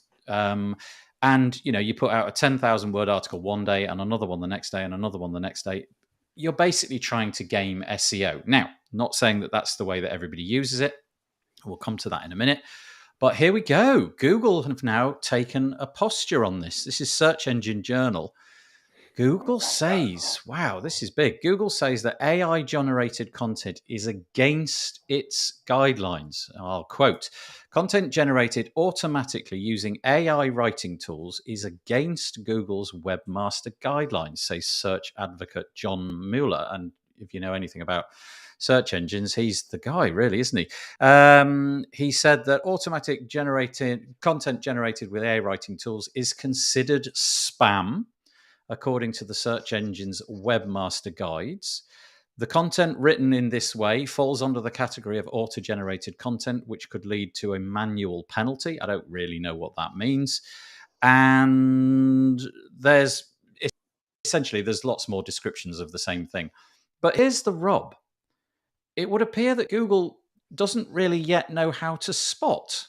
And you put out a 10,000 word article one day and another one the next day and another one the next day. You're basically trying to game SEO. Now, not saying that that's the way that everybody uses it. We'll come to that in a minute. But here we go. Google have now taken a posture on this. This is Search Engine Journal. Google says, wow, this is big. Google says that AI-generated content is against its guidelines. I'll quote, content generated automatically using AI writing tools is against Google's webmaster guidelines, says search advocate John Mueller. And if you know anything about search engines, he's the guy, really, isn't he? He said that automatic content generated with AI writing tools is considered spam, according to the search engine's webmaster guides. The content written in this way falls under the category of auto-generated content, which could lead to a manual penalty. I don't really know what that means. And there's lots more descriptions of the same thing. But here's the rub. It would appear that Google doesn't really yet know how to spot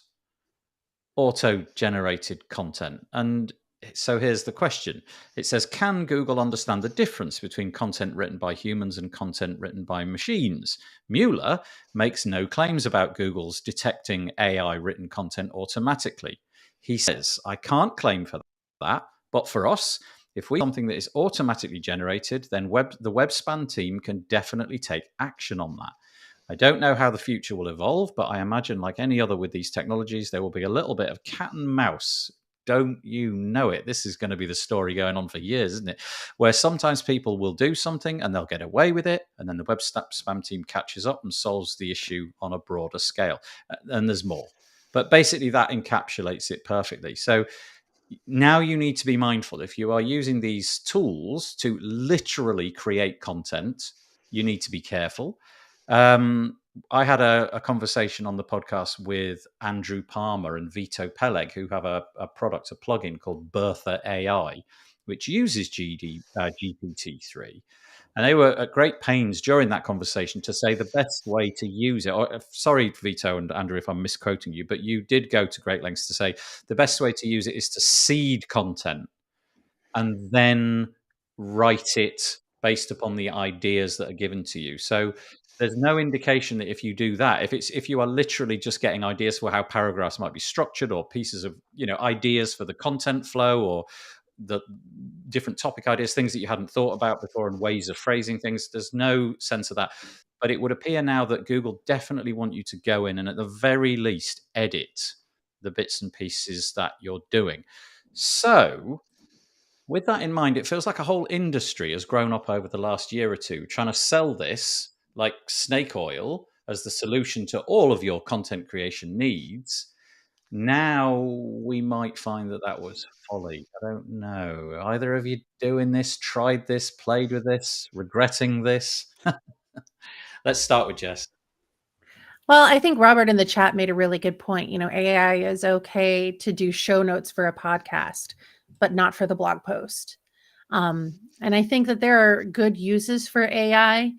auto-generated content. And so here's the question. It says, can Google understand the difference between content written by humans and content written by machines? Mueller makes no claims about Google's detecting AI written content automatically. He says, I can't claim for that, but for us, if we have something that is automatically generated, then the WebSpan team can definitely take action on that. I don't know how the future will evolve, but I imagine, like any other with these technologies, there will be a little bit of cat and mouse. Don't you know it? This is going to be the story going on for years, isn't it? Where sometimes people will do something and they'll get away with it, and then the web spam team catches up and solves the issue on a broader scale. And there's more. But basically that encapsulates it perfectly. So now you need to be mindful. If you are using these tools to literally create content, you need to be careful. I had a conversation on the podcast with Andrew Palmer and Vito Peleg, who have a plugin called Bertha AI, which uses GPT-3. And they were at great pains during that conversation to say the best way to use it. Sorry, Vito and Andrew, if I'm misquoting you, but you did go to great lengths to say the best way to use it is to seed content and then write it based upon the ideas that are given to you. So there's no indication that if you do that, if you are literally just getting ideas for how paragraphs might be structured, or pieces of ideas for the content flow, or the different topic ideas, things that you hadn't thought about before, and ways of phrasing things, there's no sense of that. But it would appear now that Google definitely want you to go in and at the very least edit the bits and pieces that you're doing. So With that in mind, it feels like a whole industry has grown up over the last year or two trying to sell this like snake oil as the solution to all of your content creation needs. Now we might find that that was folly. I don't know. Either of you doing this, tried this, played with this, regretting this? Let's start with Jess. Well, I think Robert in the chat made a really good point. AI is okay to do show notes for a podcast, but not for the blog post. And I think that there are good uses for AI.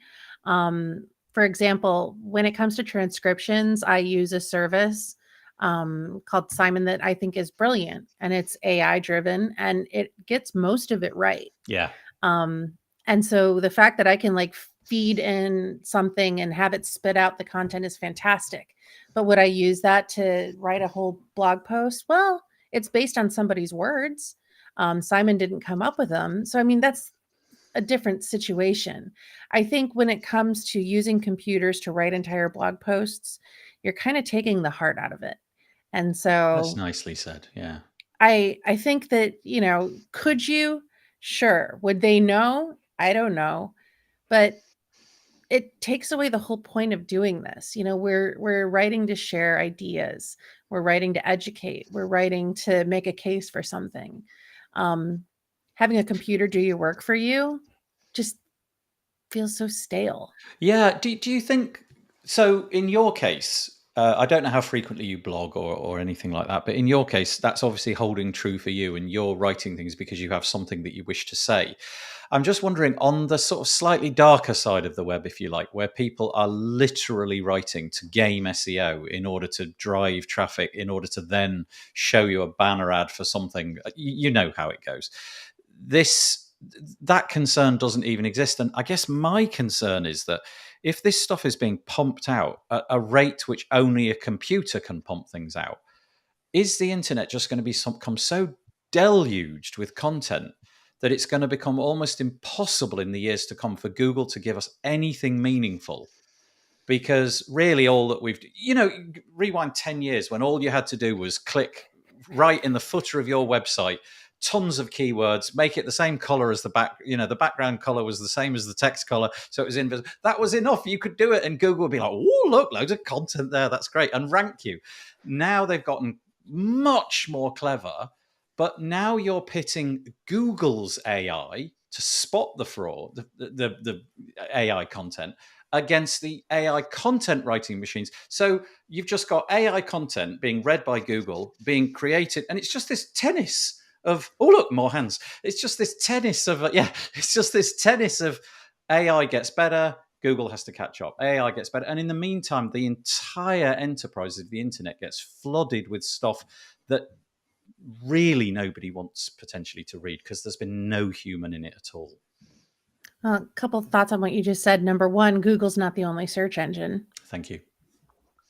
For example, when it comes to transcriptions, I use a service called Simon that I think is brilliant, and it's AI driven, and it gets most of it right. Yeah. And so the fact that I can feed in something and have it spit out the content is fantastic. But would I use that to write a whole blog post? Well, it's based on somebody's words. Simon didn't come up with them. So, I mean, that's a different situation. I think when it comes to using computers to write entire blog posts, you're kind of taking the heart out of it. And so That's nicely said. Yeah. I think that, could you? Sure. Would they know? I don't know. But it takes away the whole point of doing this. We're writing to share ideas. We're writing to educate. We're writing to make a case for something. Having a computer do your work for you just feels so stale. Yeah. Do you think so? In your case, I don't know how frequently you blog or anything like that, but in your case, that's obviously holding true for you, and you're writing things because you have something that you wish to say. I'm just wondering, on the sort of slightly darker side of the web, if you like, where people are literally writing to game SEO in order to drive traffic, in order to then show you a banner ad for something, you know how it goes. That concern doesn't even exist. And I guess my concern is that if this stuff is being pumped out at a rate which only a computer can pump things out, is the internet just going to become so deluged with content that it's going to become almost impossible in the years to come for Google to give us anything meaningful? Because really all that rewind 10 years when all you had to do was click right in the footer of your website, tons of keywords, make it the same color as the background color was the same as the text color, so it was invisible. That was enough. You could do it, and Google would be like, oh, look, loads of content there. That's great, and rank you. Now they've gotten much more clever, but now you're pitting Google's AI to spot the fraud, the AI content, against the AI content writing machines. So you've just got AI content being read by Google, being created, and it's just this tennis of, oh, look, more hands. It's just this tennis of, AI gets better, Google has to catch up. AI gets better. And in the meantime, the entire enterprise of the internet gets flooded with stuff that really nobody wants potentially to read because there's been no human in it at all. A couple of thoughts on what you just said. Number one, Google's not the only search engine. Thank you.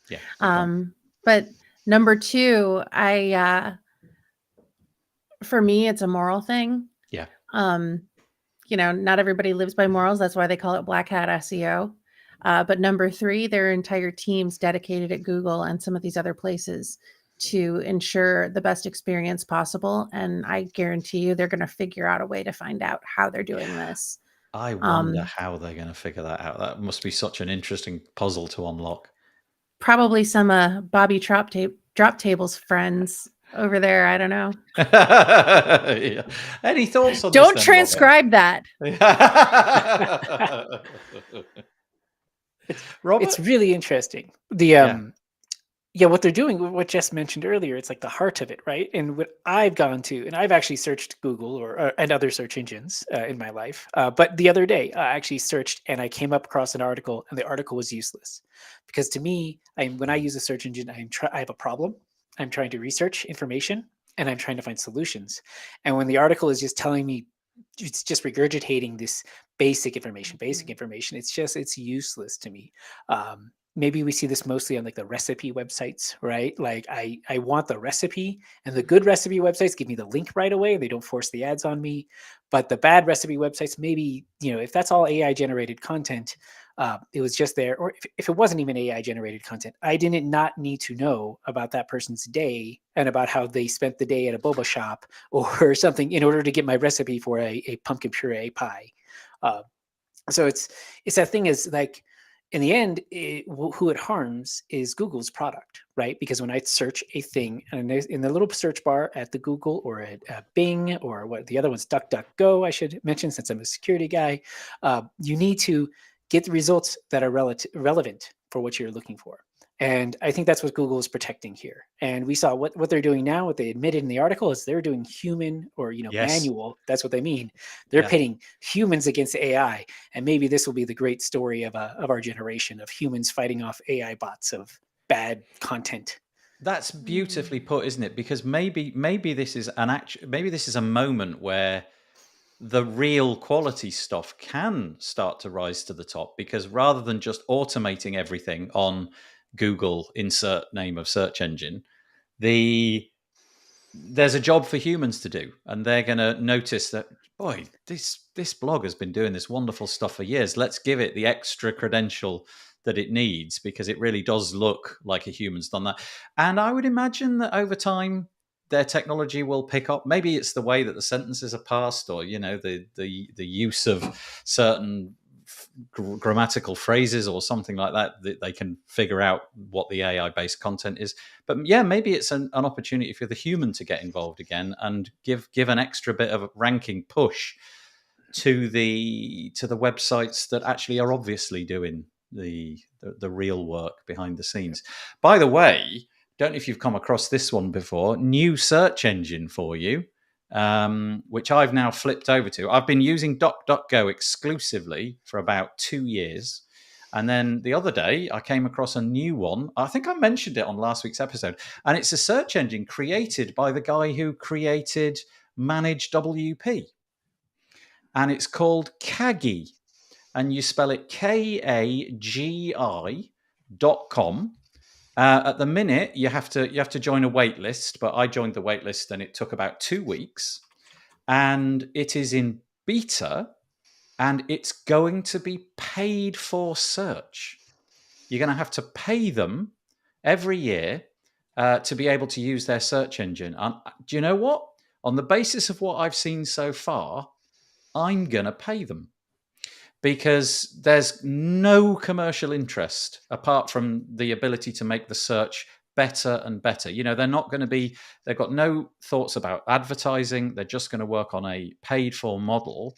Yeah. But number two, for me, it's a moral thing. Yeah. Not everybody lives by morals. That's why they call it black hat SEO. But number three, there are entire teams dedicated at Google and some of these other places to ensure the best experience possible. And I guarantee you they're going to figure out a way to find out how they're doing this. I wonder how they're going to figure that out. That must be such an interesting puzzle to unlock. Probably some Bobby Drop Table's friends over there. I don't know. Yeah. Any thoughts on Don't this? Don't transcribe that. Robert? It's really interesting. What they're doing, what Jess mentioned earlier, it's like the heart of it, right? And what I've gone to, and I've actually searched Google and other search engines in my life. But the other day, I actually searched and I came up across an article, and the article was useless. Because to me, when I use a search engine, I have a problem. I'm trying to research information, and I'm trying to find solutions. And when the article is just telling me, it's just regurgitating this basic information, it's useless to me. Maybe we see this mostly on like the recipe websites, right? Like I want the recipe, and the good recipe websites give me the link right away. They don't force the ads on me. But the bad recipe websites, maybe, if that's all AI generated content, It was just there. Or if it wasn't even AI generated content, I didn't not need to know about that person's day and about how they spent the day at a boba shop or something in order to get my recipe for a pumpkin puree pie. So it's that thing is like, in the end, who it harms is Google's product, right? Because when I search a thing and in the little search bar at the Google or at Bing, or what the other one's DuckDuckGo, I should mention since I'm a security guy, you need to get the results that are relevant for what you're looking for. And I think that's what Google is protecting here. And we saw what they're doing now, what they admitted in the article is they're doing human or manual. That's what they mean. They're pitting humans against AI. And maybe this will be the great story of our generation, of humans fighting off AI bots of bad content. That's beautifully put, isn't it? Because maybe this is a moment where the real quality stuff can start to rise to the top, because rather than just automating everything on Google insert name of search engine, there's a job for humans to do, and they're going to notice that, boy, this blog has been doing this wonderful stuff for years. Let's give it the extra credential that it needs, because it really does look like a human's done that. And I would imagine that over time their technology will pick up. Maybe it's the way that the sentences are parsed, or the use of certain grammatical phrases or something like that they can figure out what the AI based content is. But yeah, maybe it's an opportunity for the human to get involved again and give an extra bit of a ranking push to the websites that actually are obviously doing the real work behind the scenes. By the way, don't know if you've come across this one before. New search engine for you, which I've now flipped over to. I've been using DuckDuckGo exclusively for about 2 years. And then the other day, I came across a new one. I think I mentioned it on last week's episode. And it's a search engine created by the guy who created Manage WP. And it's called Kagi. And you spell it KAGI.com. At the minute, you have to join a wait list, but I joined the wait list and it took about 2 weeks. And it is in beta, and it's going to be paid for search. You're going to have to pay them every year to be able to use their search engine. And do you know what? On the basis of what I've seen so far, I'm going to pay them, because there's no commercial interest apart from the ability to make the search better and better. They've got no thoughts about advertising. They're just going to work on a paid for model.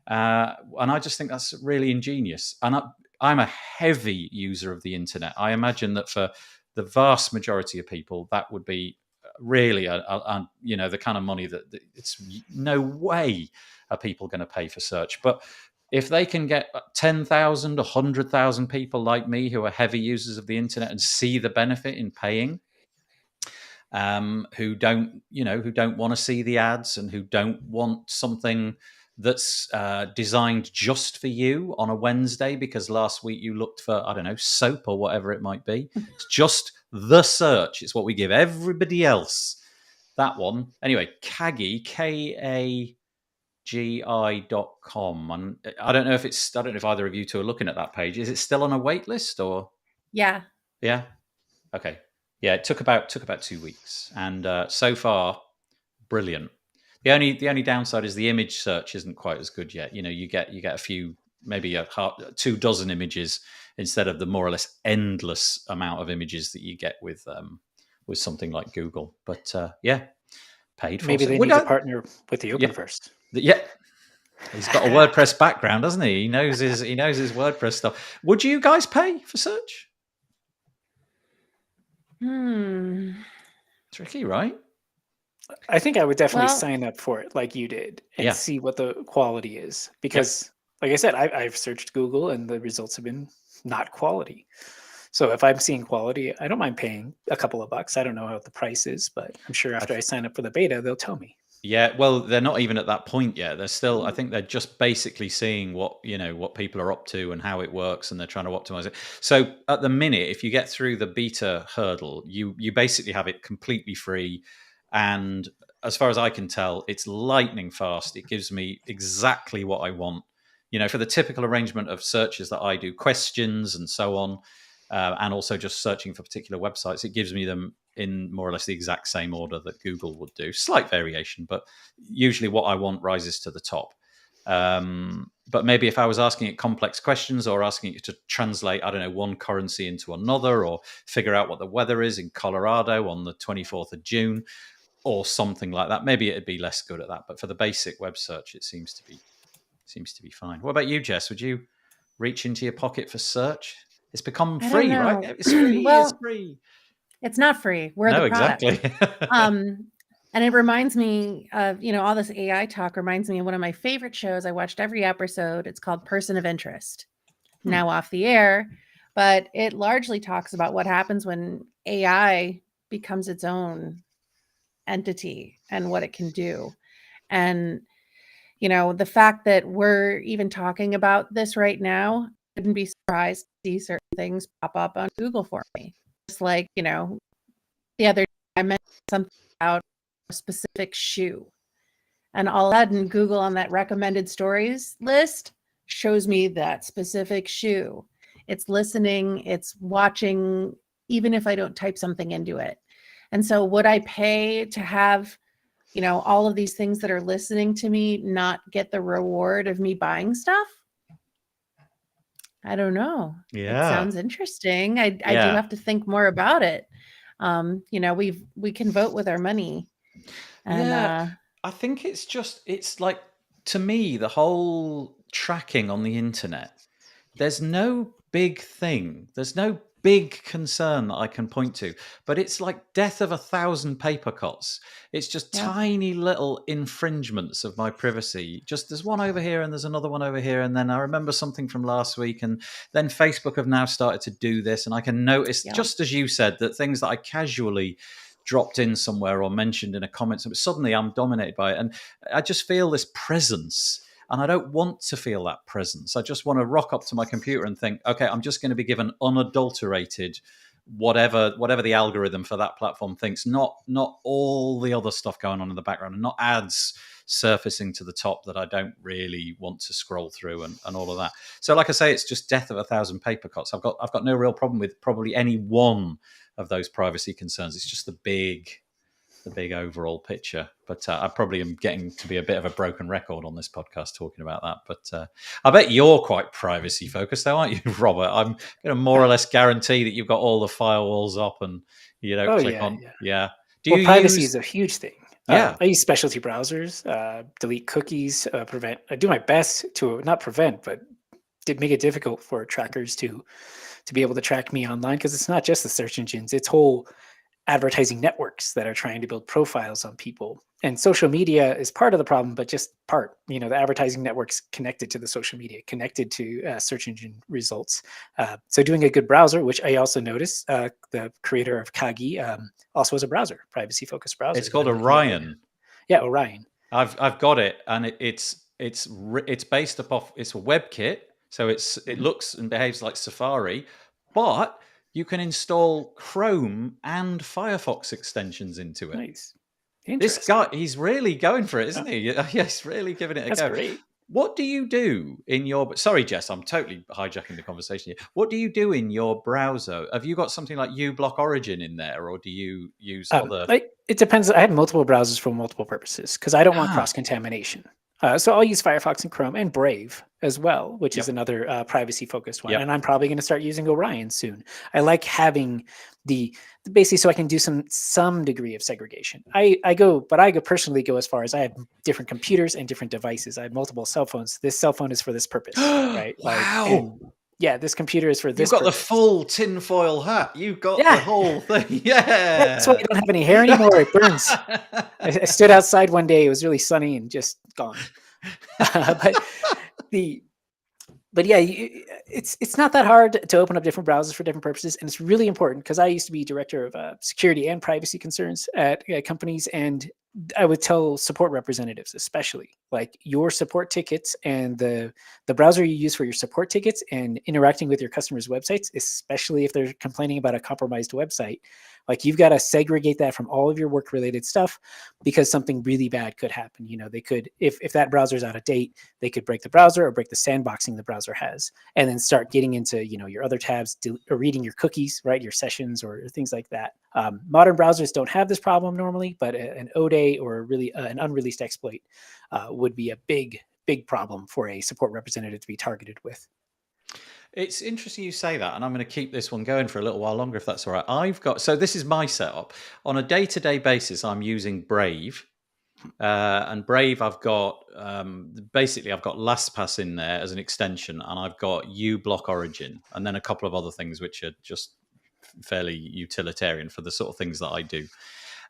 And I just think that's really ingenious. And I'm a heavy user of the internet. I imagine that for the vast majority of people, that would be really the kind of money that it's no way are people going to pay for search. But if they can get 10,000, 100,000 people like me who are heavy users of the internet and see the benefit in paying, who don't want to see the ads and who don't want something that's designed just for you on a Wednesday because last week you looked for, I don't know, soap or whatever it might be. It's just the search. It's what we give everybody else. That one. Anyway, Kagi, KAGI.com. And I don't know if either of you two are looking at that page. Is it still on a wait list or? Yeah. Yeah. Okay. Yeah, it took about 2 weeks, and so far, brilliant. The only downside is the image search isn't quite as good yet. You get a few, maybe 24 images instead of the more or less endless amount of images that you get with something like Google. But yeah, paid for. Maybe they need to partner with the Openverse. Yeah. He's got a WordPress background, doesn't he? He knows his WordPress stuff. Would you guys pay for search? Tricky, right? I think I would definitely sign up for it like you did and see what the quality is. Because, like I said, I've searched Google and the results have been not quality. So if I'm seeing quality, I don't mind paying a couple of bucks. I don't know how the price is, but I'm sure after I sign up for the beta, they'll tell me. Yeah, well, they're not even at that point yet. They're still, I think they're just basically seeing what people are up to and how it works, and they're trying to optimize it. So at the minute, if you get through the beta hurdle, you basically have it completely free. And as far as I can tell, it's lightning fast. It gives me exactly what I want. for the typical arrangement of searches that I do, questions and so on, and also just searching for particular websites, it gives me them in more or less the exact same order that Google would do. Slight variation, but usually what I want rises to the top. But maybe if I was asking it complex questions or asking it to translate, I don't know, one currency into another, or figure out what the weather is in Colorado on the 24th of June or something like that, maybe it'd be less good at that. But for the basic web search, it seems to be fine. What about you, Jess? Would you reach into your pocket for search? It's become I don't free, right? know. It's free. Well, It's free. it's not free. We're No, the product. exactly. And it reminds me of, all this AI talk reminds me of one of my favorite shows. I watched every episode. It's called Person of Interest, now off the air, but it largely talks about what happens when AI becomes its own entity and what it can do. And, the fact that we're even talking about this right now, I wouldn't be surprised to see certain things pop up on Google for me. Just like, the other day I mentioned something about a specific shoe. And all of a sudden, Google on that recommended stories list shows me that specific shoe. It's listening, it's watching, even if I don't type something into it. And so would I pay to have, all of these things that are listening to me not get the reward of me buying stuff? I don't know. Yeah. It sounds interesting. I do have to think more about it. We can vote with our money. And I think it's like, to me, the whole tracking on the internet, there's no big thing. There's no big concern that I can point to, but it's like death of 1,000 paper cuts. It's just tiny little infringements of my privacy. Just there's one over here and there's another one over here. And then I remember something from last week, and then Facebook have now started to do this. And I can notice, just as you said, that things that I casually dropped in somewhere or mentioned in a comment, suddenly I'm dominated by it. And I just feel this presence. And I don't want to feel that presence. I just want to rock up to my computer and think, okay, I'm just going to be given unadulterated whatever the algorithm for that platform thinks, not all the other stuff going on in the background, and not ads surfacing to the top that I don't really want to scroll through and all of that. So like I say, it's just death of 1,000 paper cuts. I've got no real problem with probably any one of those privacy concerns. It's just the big overall picture. But I probably am getting to be a bit of a broken record on this podcast talking about that. But I bet you're quite privacy focused, though, aren't you, Robert? I'm going to more or less guarantee that you've got all the firewalls up and you don't click on. Yeah. Privacy is a huge thing. Yeah. I use specialty browsers, delete cookies, prevent. I do my best to not prevent, but did make it difficult for trackers to be able to track me online, because it's not just the search engines, it's whole advertising networks that are trying to build profiles on people. And social media is part of the problem, but just part. The advertising networks connected to the social media, connected to search engine results. So doing a good browser, which I also noticed, the creator of Kagi also has a browser, privacy-focused browser. It's called Orion. Yeah, Orion. I've got it, and it's based upon, it's a WebKit, so it looks and behaves like Safari, but you can install Chrome and Firefox extensions into it. Nice. This guy, he's really going for it, isn't he? Yeah, he's really giving it a go. That's great. What do you do in your... Sorry, Jess, I'm totally hijacking the conversation here. What do you do in your browser? Have you got something like uBlock Origin in there, or do you use other... It depends. I have multiple browsers for multiple purposes, because I don't want cross-contamination. So I'll use Firefox and Chrome and Brave as well, which is another privacy-focused one. And I'm probably going to start using Orion soon. I like having basically so I can do some degree of segregation. I personally go as far as I have different computers and different devices. I have multiple cell phones. This cell phone is for this purpose, right? Wow. This computer is for this. You've got the full tinfoil hat. You've got the whole thing. Yeah. That's why I don't have any hair anymore. It burns. I stood outside one day. It was really sunny and just gone. It's not that hard to open up different browsers for different purposes, and it's really important, because I used to be director of security and privacy concerns at companies, and I would tell support representatives, especially, like your support tickets and the browser you use for your support tickets and interacting with your customers' websites, especially if they're complaining about a compromised website, like you've got to segregate that from all of your work related stuff, because something really bad could happen. They could, if that browser is out of date, they could break the browser or break the sandboxing the browser has, and then start getting into, your other tabs, or reading your cookies, right? Your sessions or things like that. Modern browsers don't have this problem normally, but an ODay or really an unreleased exploit would be a big problem for a support representative to be targeted with. It's interesting you say that, and I'm going to keep this one going for a little while longer if that's all right. So this is my setup. On a day-to-day basis, I'm using Brave. And Brave, I've got basically I've got LastPass in there as an extension, and I've got uBlock Origin, and then a couple of other things which are just fairly utilitarian for the sort of things that I do.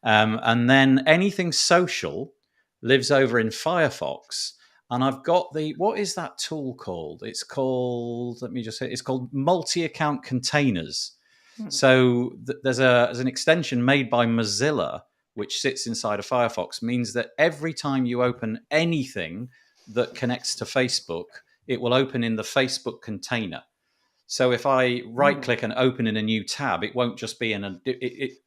And then anything social lives over in Firefox. And I've got what is that tool called? It's called, let me just say, it's called multi-account containers. So there's an extension made by Mozilla, which sits inside of Firefox, means that every time you open anything that connects to Facebook, it will open in the Facebook container. So if I right-click and open in a new tab, it won't just be in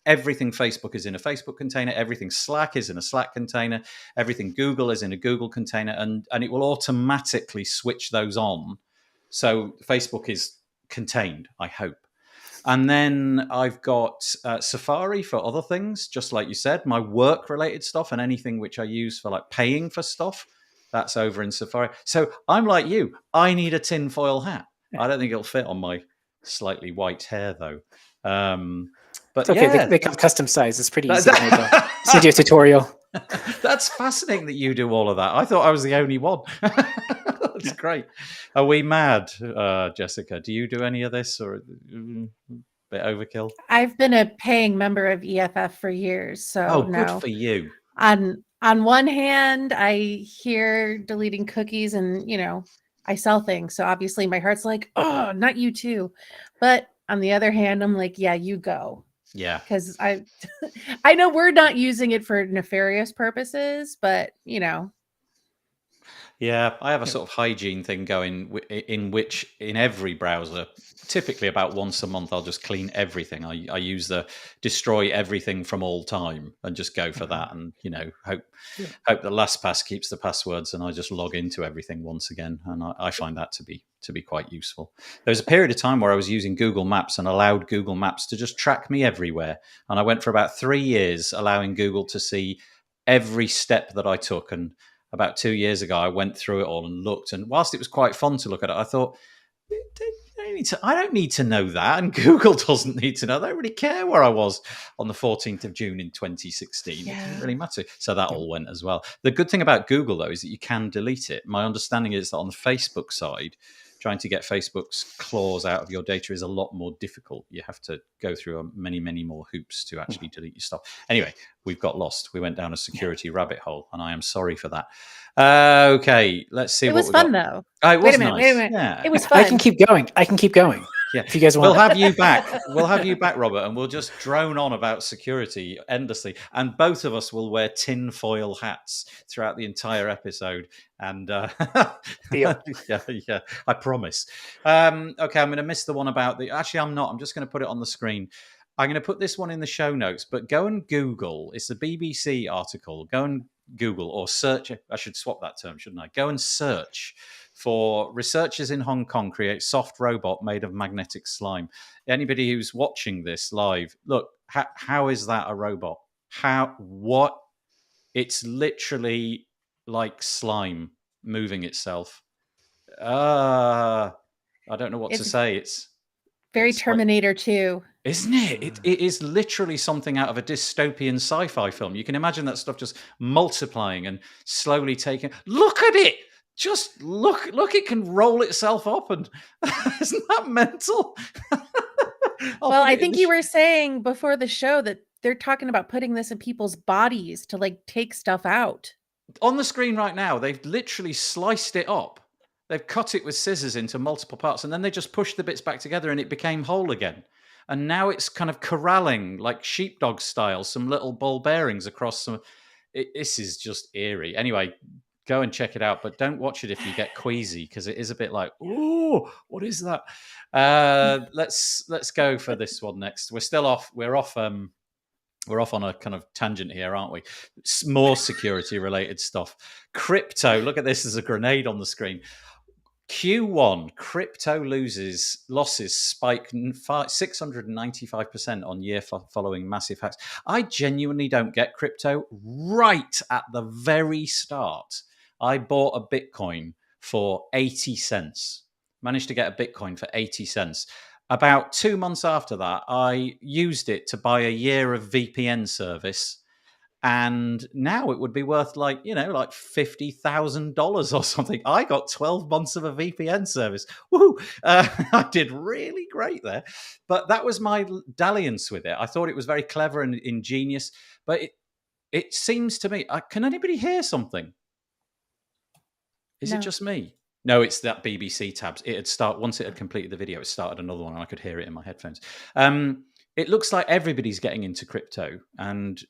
everything Facebook is in a Facebook container, everything Slack is in a Slack container, everything Google is in a Google container, and it will automatically switch those on. So Facebook is contained, I hope. And then I've got Safari for other things, just like you said, my work-related stuff and anything which I use for like paying for stuff, that's over in Safari. So I'm like you, I need a tinfoil hat. I don't think it'll fit on my slightly white hair, though. But it's okay. They come custom size. It's pretty easy to make a video tutorial. That's fascinating that you do all of that. I thought I was the only one. That's great. Are we mad, Jessica? Do you do any of this, or a bit overkill? I've been a paying member of EFF for years, so good for you. On one hand, I hear deleting cookies, and I sell things, so obviously my heart's like, oh, not you too. But on the other hand, I'm like, yeah, you go. Yeah, because I know we're not using it for nefarious purposes, but Yeah, I have a sort of hygiene thing going in which in every browser, typically about once a month, I'll just clean everything. I use the destroy everything from all time and just go for that, and hope that LastPass keeps the passwords, and I just log into everything once again, and I find that to be quite useful. There was a period of time where I was using Google Maps and allowed Google Maps to just track me everywhere, and I went for about 3 years allowing Google to see every step that I took. And about 2 years ago, I went through it all and looked. And whilst it was quite fun to look at it, I thought, I don't need to know that. And Google doesn't need to know. They don't really care where I was on the 14th of June in 2016. Yeah. It didn't really matter. So that all went as well. The good thing about Google, though, is that you can delete it. My understanding is that on the Facebook side, trying to get Facebook's claws out of your data is a lot more difficult. You have to go through many, many more hoops to actually delete your stuff. Anyway, we've got lost. We went down a security rabbit hole, and I am sorry for that. Okay, let's see. It was fun, though. Wait a minute. Yeah. It was fun. I can keep going. Yeah, if you guys want. We'll have you back. We'll have you back, Robert, and we'll just drone on about security endlessly. And both of us will wear tinfoil hats throughout the entire episode. And yeah, I promise. Okay, I'm going to miss the one about the. Actually, I'm not. I'm just going to put it on the screen. I'm going to put this one in the show notes. But go and Google. It's a BBC article. Go and Google or search. I should swap that term, shouldn't I? Go and search for researchers in Hong Kong create soft robot made of magnetic slime. Anybody who's watching this live, look, how is that a robot? What? It's literally like slime moving itself. I don't know what to say. It's very Terminator 2. Isn't it? It is literally something out of a dystopian sci-fi film. You can imagine that stuff just multiplying and slowly taking. Look at it! Just look! It can roll itself up, and isn't that mental? Well, I think you were saying before the show that they're talking about putting this in people's bodies to like take stuff out. On the screen right now, they've literally sliced it up. They've cut it with scissors into multiple parts, and then they just pushed the bits back together, and it became whole again. And now it's kind of corralling, like sheepdog style, some little ball bearings across some. This is just eerie. Anyway, go and check it out, but don't watch it if you get queasy, because it is a bit like, oh, what is that? Let's go for this one next. We're off on a kind of tangent here, aren't we? More security related stuff. Crypto. Look at this as a grenade on the screen. Q1 crypto losses spike 695% on year following massive hacks. I genuinely don't get crypto. Right at the very start, I bought a Bitcoin for 80 cents. Managed to get a Bitcoin for 80 cents. About 2 months after that, I used it to buy a year of VPN service. And now it would be worth like $50,000 or something. I got 12 months of a VPN service. Woohoo! I did really great there. But that was my dalliance with it. I thought it was very clever and ingenious. But it seems to me, can anybody hear something? Is it just me? No, it's that BBC tabs. Once it had completed the video, it started another one and I could hear it in my headphones. It looks like everybody's getting into crypto, and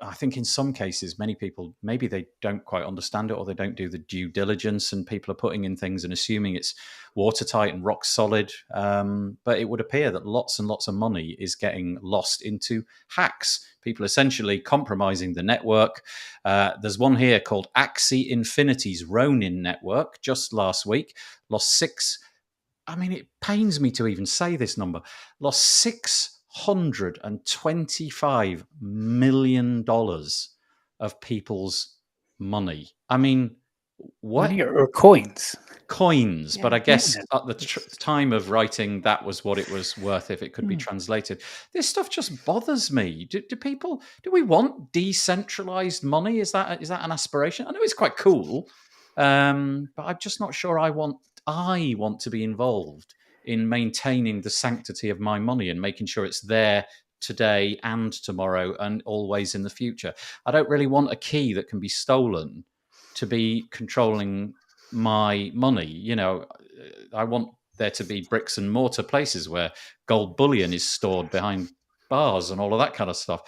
I think in some cases, many people, maybe they don't quite understand it or they don't do the due diligence, and people are putting in things and assuming it's watertight and rock solid. But it would appear that lots and lots of money is getting lost into hacks. People essentially compromising the network. There's one here called Axie Infinity's Ronin network just last week. It pains me to even say this number. Lost $625 million of people's money. I mean, what? Money or coins? Coins, yeah. But I guess at the time of writing, that was what it was worth if it could be translated. This stuff just bothers me. Do we want decentralized money? Is that an aspiration? I know it's quite cool, but I'm just not sure I want to be involved in maintaining the sanctity of my money and making sure it's there today and tomorrow and always in the future. I don't really want a key that can be stolen to be controlling my money. I want there to be bricks and mortar places where gold bullion is stored behind bars and all of that kind of stuff.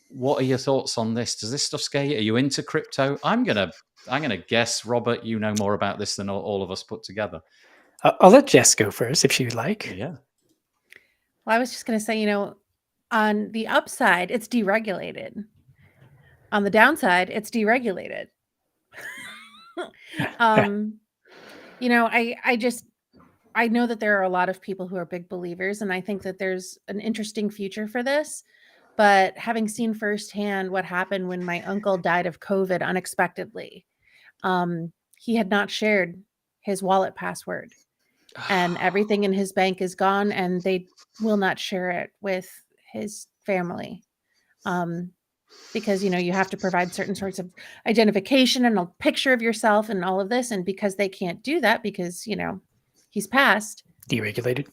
What are your thoughts on this? Does this stuff scare you? Are you into crypto? I'm gonna guess, Robert, you know more about this than all of us put together. I'll let Jess go first if she would like. Yeah. Well, I was just going to say, on the upside, it's deregulated. On the downside, it's deregulated. I know that there are a lot of people who are big believers, and I think that there's an interesting future for this. But having seen firsthand what happened when my uncle died of COVID unexpectedly, he had not shared his wallet password. And everything in his bank is gone, and they will not share it with his family. Because, you have to provide certain sorts of identification and a picture of yourself and all of this. And because they can't do that, because, he's passed. Deregulated.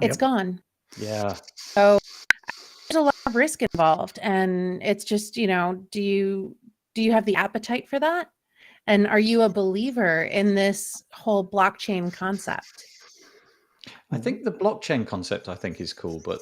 It's gone. Yeah. So there's a lot of risk involved. And it's just, do you have the appetite for that? And are you a believer in this whole blockchain concept? I think the blockchain concept is cool, but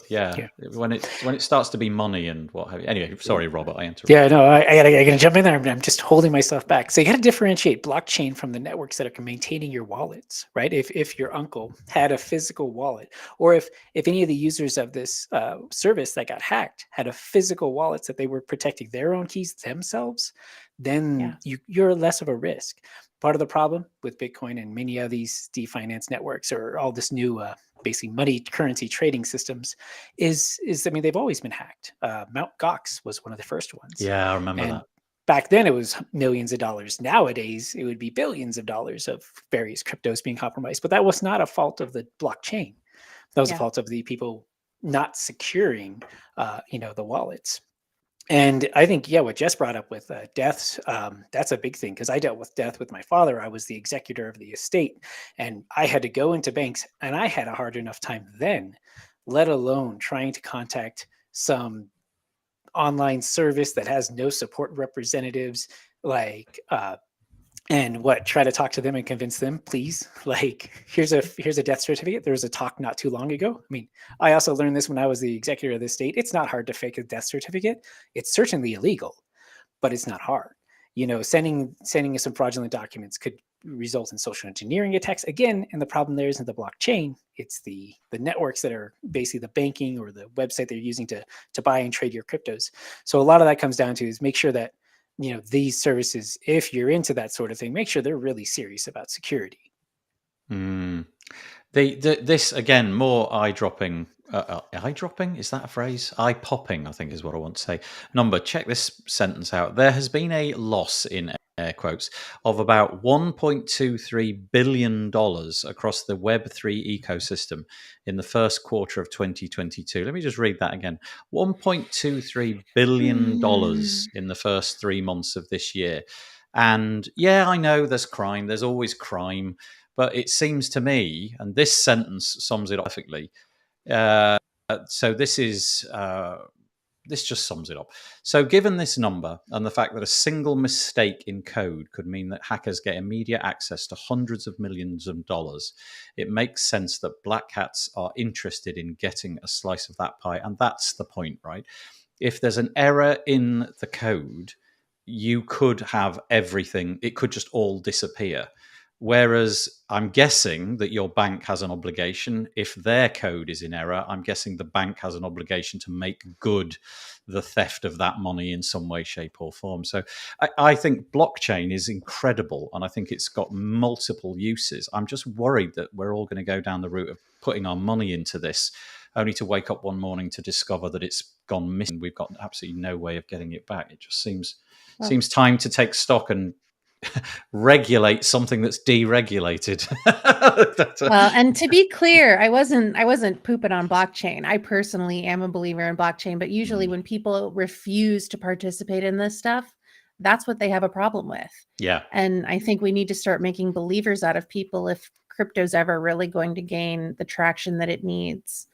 when it starts to be money and what have you. Anyway, sorry, Robert, I interrupted. Yeah, no, I gotta jump in there. I'm just holding myself back. So you got to differentiate blockchain from the networks that are maintaining your wallets, right? If your uncle had a physical wallet, or if any of the users of this service that got hacked had a physical wallet that they were protecting their own keys themselves, then you're less of a risk. Part of the problem with Bitcoin and many of these DeFi networks or all this new basically money currency trading systems is they've always been hacked. Mt. Gox was one of the first ones. Yeah, I remember that. Back then it was millions of dollars. Nowadays it would be billions of dollars of various cryptos being compromised. But that was not a fault of the blockchain. That was a fault of the people not securing the wallets. And I think, what Jess brought up with deaths, that's a big thing, because I dealt with death with my father. I was the executor of the estate, and I had to go into banks, and I had a hard enough time then, let alone trying to contact some online service that has no support representatives, try to talk to them and convince them, please, here's a death certificate. There was a talk not too long ago. I mean, I also learned this when I was the executor of the estate. It's not hard to fake a death certificate. It's certainly illegal, but it's not hard. sending us some fraudulent documents could result in social engineering attacks again. And the problem there isn't the blockchain; it's the networks that are basically the banking or the website they're using to buy and trade your cryptos. So a lot of that comes down to is make sure that these services, if you're into that sort of thing, make sure they're really serious about security. This again, more eye-dropping. Eye-dropping, is that a phrase? Eye-popping, I think is what I want to say. Number, check this sentence out. There has been a loss, in air quotes, of about $1.23 billion across the Web3 ecosystem in the first quarter of 2022. Let me just read that again. $1.23 billion in the first 3 months of this year. And yeah, I know there's crime. There's always crime. But it seems to me, and this sentence sums it up perfectly. So this just sums it up. So given this number and the fact that a single mistake in code could mean that hackers get immediate access to hundreds of millions of dollars, it makes sense that black hats are interested in getting a slice of that pie. And that's the point, right? If there's an error in the code, you could have everything. It could just all disappear. Whereas I'm guessing that your bank has an obligation. If their code is in error, I'm guessing the bank has an obligation to make good the theft of that money in some way, shape, or form. So I think blockchain is incredible, and I think it's got multiple uses. I'm just worried that we're all going to go down the route of putting our money into this, only to wake up one morning to discover that it's gone missing. We've got absolutely no way of getting it back. It just seems time to take stock and regulate something that's deregulated. Well, and to be clear, I wasn't pooping on blockchain. I personally am a believer in blockchain, but usually when people refuse to participate in this stuff, that's what they have a problem with. Yeah. And I think we need to start making believers out of people if crypto's ever really going to gain the traction that it needs.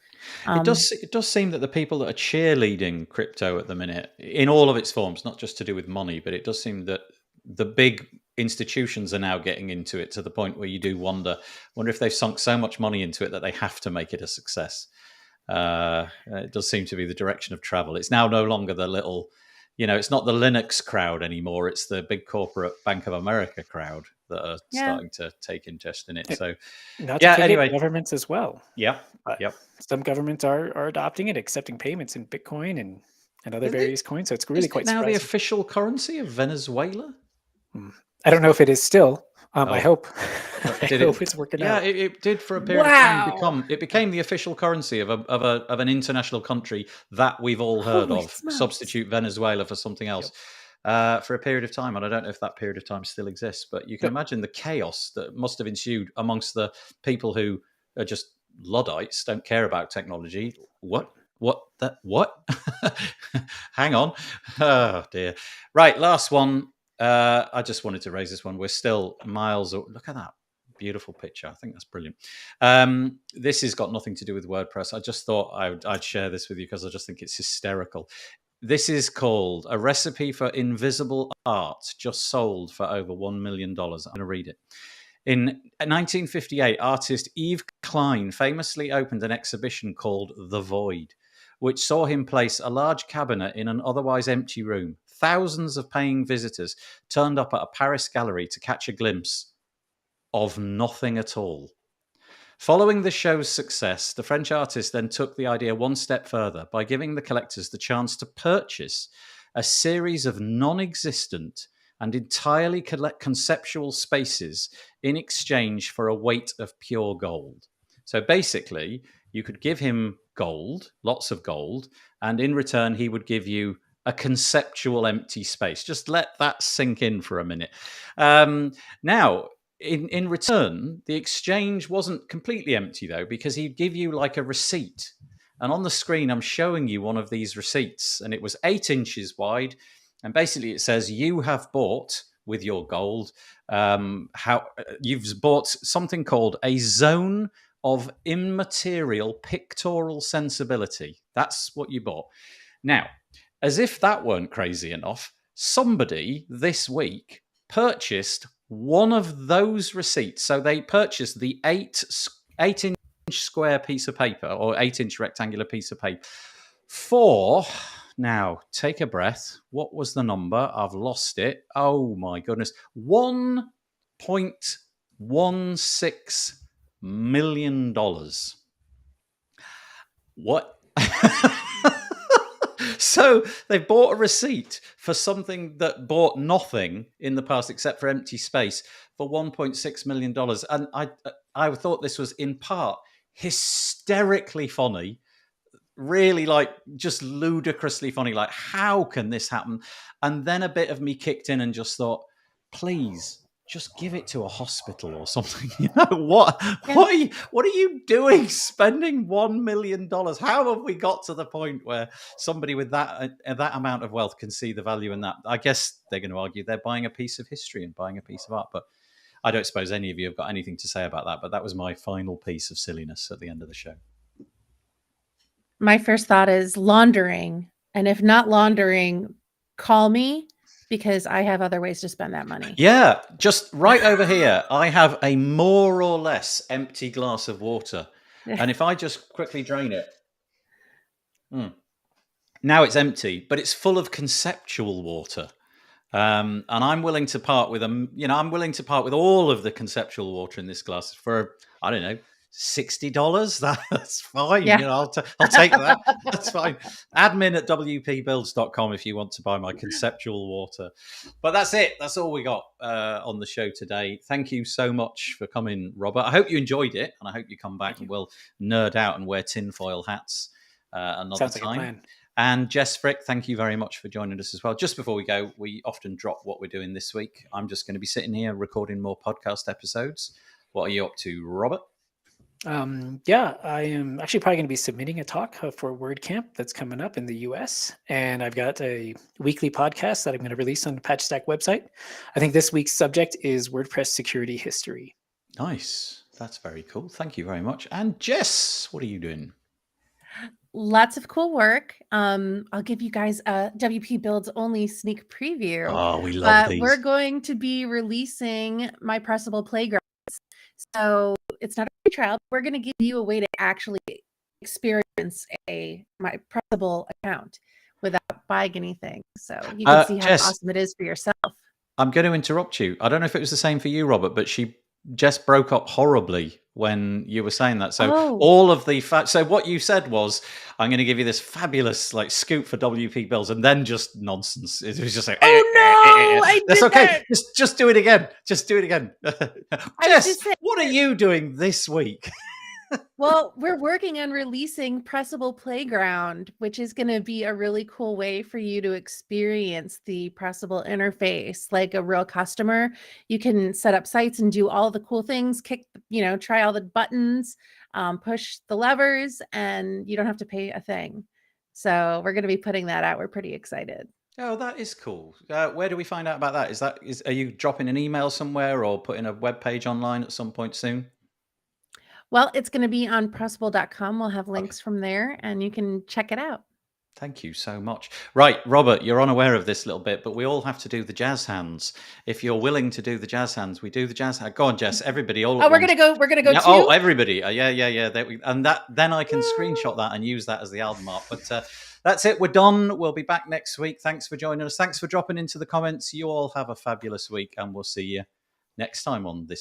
It does seem that the people that are cheerleading crypto at the minute, in all of its forms, not just to do with money, but it does seem that the big institutions are now getting into it to the point where you do wonder if they've sunk so much money into it that they have to make it a success. It does seem to be the direction of travel. It's now no longer the little, it's not the Linux crowd anymore. It's the big corporate Bank of America crowd that are starting to take interest in it. So, anyway, governments as well. Yeah. Some governments are adopting it, accepting payments in Bitcoin and other various coins. So it's really quite surprising. Now the official currency of Venezuela? I don't know if it is still. I hope. I hope it's working out. Yeah, it did for a period of time. It became the official currency of an international country that we've all heard of. Smokes. Substitute Venezuela for something else for a period of time, and I don't know if that period of time still exists. But you can imagine the chaos that must have ensued amongst the people who are just Luddites, don't care about technology. What? Hang on. Oh dear. Right, last one. I just wanted to raise this one. We're still miles. Look at that beautiful picture. I think that's brilliant. This has got nothing to do with WordPress. I just thought I'd share this with you because I just think it's hysterical. This is called A Recipe for Invisible Art, just sold for over $1 million. I'm going to read it. In 1958, artist Yves Klein famously opened an exhibition called The Void, which saw him place a large cabinet in an otherwise empty room. Thousands of paying visitors turned up at a Paris gallery to catch a glimpse of nothing at all. Following the show's success, the French artist then took the idea one step further by giving the collectors the chance to purchase a series of non-existent and entirely conceptual spaces in exchange for a weight of pure gold. So basically, you could give him gold, lots of gold, and in return, he would give you a conceptual empty space. Just let that sink in for a minute. Now, in return, the exchange wasn't completely empty, though, because he'd give you like a receipt. And on the screen, I'm showing you one of these receipts, and it was 8 inches wide. And basically, it says you have bought with your gold, you've bought something called a zone of immaterial pictorial sensibility. That's what you bought. Now, as if that weren't crazy enough, somebody this week purchased one of those receipts. So they purchased the 8-inch square piece of paper or 8-inch rectangular piece of paper for Now, take a breath. What was the number? I've lost it. Oh my goodness. $1.16 million. What? So they bought a receipt for something that bought nothing in the past except for empty space for $1.6 million. And I thought this was in part hysterically funny, really like just ludicrously funny. Like, how can this happen? And then a bit of me kicked in and just thought, please, just give it to a hospital or something. You know what? Yeah. What are you doing? Spending $1 million? How have we got to the point where somebody with that amount of wealth can see the value in that? I guess they're going to argue they're buying a piece of history and buying a piece of art. But I don't suppose any of you have got anything to say about that. But that was my final piece of silliness at the end of the show. My first thought is laundering. And if not laundering, call me, because I have other ways to spend that money. Yeah, just right over here, I have a more or less empty glass of water. And if I just quickly drain it, now it's empty, but it's full of conceptual water. And I'm willing to part with I'm willing to part with all of the conceptual water in this glass for, I don't know, $60. That's fine. Yeah. I'll take that. That's fine. Admin at wpbuilds.com if you want to buy my conceptual water. But that's it. That's all we got on the show today. Thank you so much for coming, Robert. I hope you enjoyed it, and I hope you come back and we'll nerd out and wear tinfoil hats another Sounds time. like a plan. And Jess Frick, thank you very much for joining us as well. Just before we go, we often drop what we're doing this week. I'm just going to be sitting here recording more podcast episodes. What are you up to, Robert? I am actually probably going to be submitting a talk for WordCamp that's coming up in the US. And I've got a weekly podcast that I'm going to release on the PatchStack website. I think this week's subject is WordPress security history. Nice. That's very cool. Thank you very much. And Jess, what are you doing? Lots of cool work. I'll give you guys a WP Builds only sneak preview. Oh, we love these. We're going to be releasing my Pressable Playground. So it's not a free trial. We're going to give you a way to actually experience my Pressable account without buying anything. So you can see how Jess, awesome it is for yourself. I'm going to interrupt you. I don't know if it was the same for you, Robert, but Jess broke up horribly when you were saying that. So all of the so what you said was, I'm going to give you this fabulous scoop for WP Builds, and then just nonsense. It was just like, that's okay. Just do it again. Just do it again. Jess, what are you doing this week? Well, we're working on releasing Pressable Playground, which is going to be a really cool way for you to experience the Pressable interface like a real customer. You can set up sites and do all the cool things, try all the buttons, push the levers, and you don't have to pay a thing. So we're going to be putting that out. We're pretty excited. Oh, that is cool. Where do we find out about that? Are you dropping an email somewhere or putting a web page online at some point soon? Well, it's going to be on pressable.com. We'll have links from there and you can check it out. Thank you so much. Right, Robert, you're unaware of this little bit, but we all have to do the jazz hands. If you're willing to do the jazz hands, we do the jazz hands. Go on, Jess. Everybody, all. Oh, we're gonna go too. Oh, everybody. Yeah. Then I can screenshot that and use that as the album art. But that's it. We're done. We'll be back next week. Thanks for joining us. Thanks for dropping into the comments. You all have a fabulous week, and we'll see you next time on this